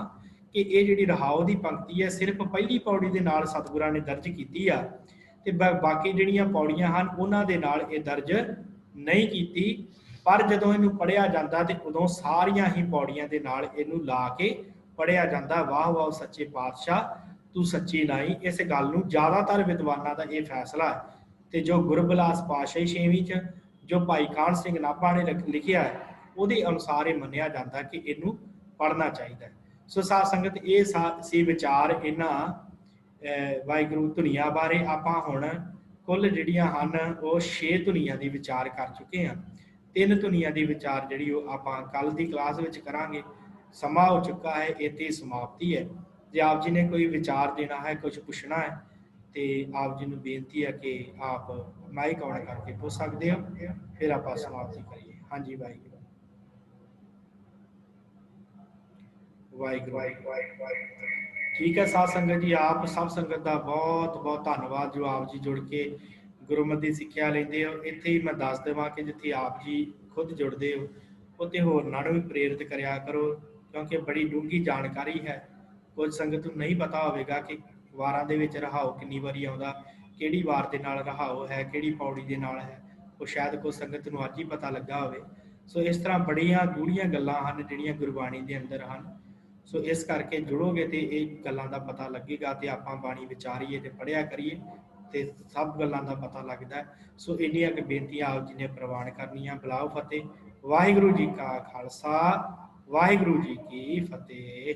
ਕਿ ਇਹ ਜਿਹੜੀ ਰਹਾਓ ਦੀ ਪੰਕਤੀ ਹੈ ਸਿਰਫ ਪਹਿਲੀ ਪੌੜੀ ਦੇ ਨਾਲ ਸਤਿਗੁਰਾਂ ਨੇ ਦਰਜ ਕੀਤੀ ਆ, ਤੇ ਬਾਕੀ ਜਿਹੜੀਆਂ ਪੌੜੀਆਂ ਹਨ ਉਹਨਾਂ ਦੇ ਨਾਲ ਇਹ ਦਰਜ ਨਹੀਂ ਕੀਤੀ। ਪਰ ਜਦੋਂ ਇਹਨੂੰ ਪੜ੍ਹਿਆ ਜਾਂਦਾ ਤੇ ਉਦੋਂ ਸਾਰੀਆਂ ਹੀ ਪੌੜੀਆਂ ਦੇ ਨਾਲ ਇਹਨੂੰ ਲਾ ਕੇ ਪੜ੍ਹਿਆ ਜਾਂਦਾ, ਵਾਹ ਵਾਹ ਸੱਚੇ ਪਾਤਸ਼ਾਹ ਤੂੰ ਸੱਚੀ ਨਾਈ। ਇਸ ਗੱਲ ਨੂੰ ਜ਼ਿਆਦਾਤਰ ਵਿਦਵਾਨਾਂ ਦਾ ਇਹ ਫੈਸਲਾ ਹੈ। ਤੇ ਜੋ ਗੁਰਬਿਲਾਸ ਪਾਤਸ਼ਾਹੀ 6ਵੀਂ 'ਚ ਜੋ ਭਾਈ ਕਾਹਨ ਸਿੰਘ ਨਾਭਾ ਨੇ ਲਿਖਿਆ ਹੈ, ਉਹਦੇ ਅਨੁਸਾਰ ਇਹ ਮੰਨਿਆ ਜਾਂਦਾ ਕਿ ਇਹਨੂੰ ਪੜ੍ਹਨਾ ਚਾਹੀਦਾ। ਸੋ ਸਾਧ ਸੰਗਤ ਇਹ ਸੀ ਵਿਚਾਰ ਇਹਨਾਂ ਵਾਹਿਗੁਰੂ ਧੁਨੀਆਂ ਬਾਰੇ। ਆਪਾਂ ਹੁਣ ਕੁੱਲ ਜਿਹੜੀਆਂ ਹਨ ਉਹ 6 ਧੁਨੀਆਂ ਦੀ ਵਿਚਾਰ ਕਰ ਚੁੱਕੇ ਹਾਂ। 3 ਧੁਨੀਆਂ ਦੀ ਵਿਚਾਰ ਜਿਹੜੀ ਉਹ ਆਪਾਂ ਕੱਲ ਦੀ ਕਲਾਸ ਵਿੱਚ ਕਰਾਂਗੇ। ਸਮਾਂ ਹੋ ਚੁੱਕਾ ਹੈ, ਇੱਥੇ ਸਮਾਪਤੀ ਹੈ। ਜੇ ਆਪ ਜੀ ਨੇ ਕੋਈ ਵਿਚਾਰ ਦੇਣਾ ਹੈ, ਕੁਝ ਪੁੱਛਣਾ ਹੈ, ਤੇ ਆਪ ਜੀ ਨੂੰ ਬੇਨਤੀ ਹੈ ਕਿ ਆਪ ਮਾਈਕ ਆਨ ਕਰਕੇ ਪੁੱਛ ਸਕਦੇ ਹੋ, ਫਿਰ ਆਪਾਂ ਸਮਾਪਤੀ ਕਰੀਏ। ਹਾਂਜੀ ਵਾਹਿਗੁਰੂ ਵਾਹਿਗੁਰੂ ਵਾਹਿਗੁਰੂ। ਠੀਕ ਹੈ ਸਾਧ ਸੰਗਤ ਜੀ, ਆਪ ਸਭ ਸੰਗਤ ਦਾ ਬਹੁਤ ਬਹੁਤ ਧੰਨਵਾਦ ਜੋ ਆਪ ਜੀ ਜੁੜ ਕੇ ਗੁਰਮਤਿ ਦੀ ਸਿੱਖਿਆ ਲੈਂਦੇ ਹੋ। ਇੱਥੇ ਹੀ ਮੈਂ ਦੱਸ ਦੇਵਾਂ ਕਿ ਜਿੱਥੇ ਆਪ ਜੀ ਖੁਦ ਜੁੜਦੇ ਹੋ ਉੱਥੇ ਹੋਰਨਾਂ ਨੂੰ ਵੀ ਪ੍ਰੇਰਿਤ ਕਰਿਆ ਕਰੋ, ਕਿਉਂਕਿ ਬੜੀ ਡੂੰਘੀ ਜਾਣਕਾਰੀ ਹੈ। ਕੁਝ ਸੰਗਤ ਨੂੰ ਨਹੀਂ ਪਤਾ ਹੋਵੇਗਾ ਕਿ ਵਾਰਾਂ ਦੇ ਵਿੱਚ ਰਹਾਓ ਕਿੰਨੀ ਵਾਰੀ ਆਉਂਦਾ, ਕਿਹੜੀ ਵਾਰ ਦੇ ਨਾਲ ਰਹਾਓ ਹੈ, ਕਿਹੜੀ ਪੌੜੀ ਦੇ ਨਾਲ ਹੈ, ਉਹ ਸ਼ਾਇਦ ਕੋਈ ਸੰਗਤ ਨੂੰ ਅੱਜ ਹੀ ਪਤਾ ਲੱਗਾ ਹੋਵੇ। ਸੋ ਇਸ ਤਰ੍ਹਾਂ ਬੜੀਆਂ ਗੂੜੀਆਂ ਗੱਲਾਂ ਹਨ ਜਿਹੜੀਆਂ ਗੁਰਬਾਣੀ ਦੇ ਅੰਦਰ ਹਨ। ਸੋ ਇਸ ਕਰਕੇ ਜੁੜੋਗੇ ਤੇ ਇਹ ਗੱਲਾਂ ਦਾ ਪਤਾ ਲੱਗੇਗਾ, ਤੇ ਆਪਾਂ ਬਾਣੀ ਵਿਚਾਰੀਏ ਤੇ ਪੜ੍ਹਿਆ ਕਰੀਏ ਤੇ ਸਭ ਗੱਲਾਂ ਦਾ ਪਤਾ ਲੱਗਦਾ। ਸੋ ਇੰਨੀਆਂ ਕੁ ਬੇਨਤੀਆਂ ਆਪ ਜੀ ਨੇ ਪ੍ਰਵਾਨ ਕਰਨੀਆਂ। ਬਲਾਓ ਫਤਿਹ। ਵਾਹਿਗੁਰੂ ਜੀ ਕਾ ਖਾਲਸਾ, ਵਾਹਿਗੁਰੂ ਜੀ ਕੀ ਫਤਿਹ।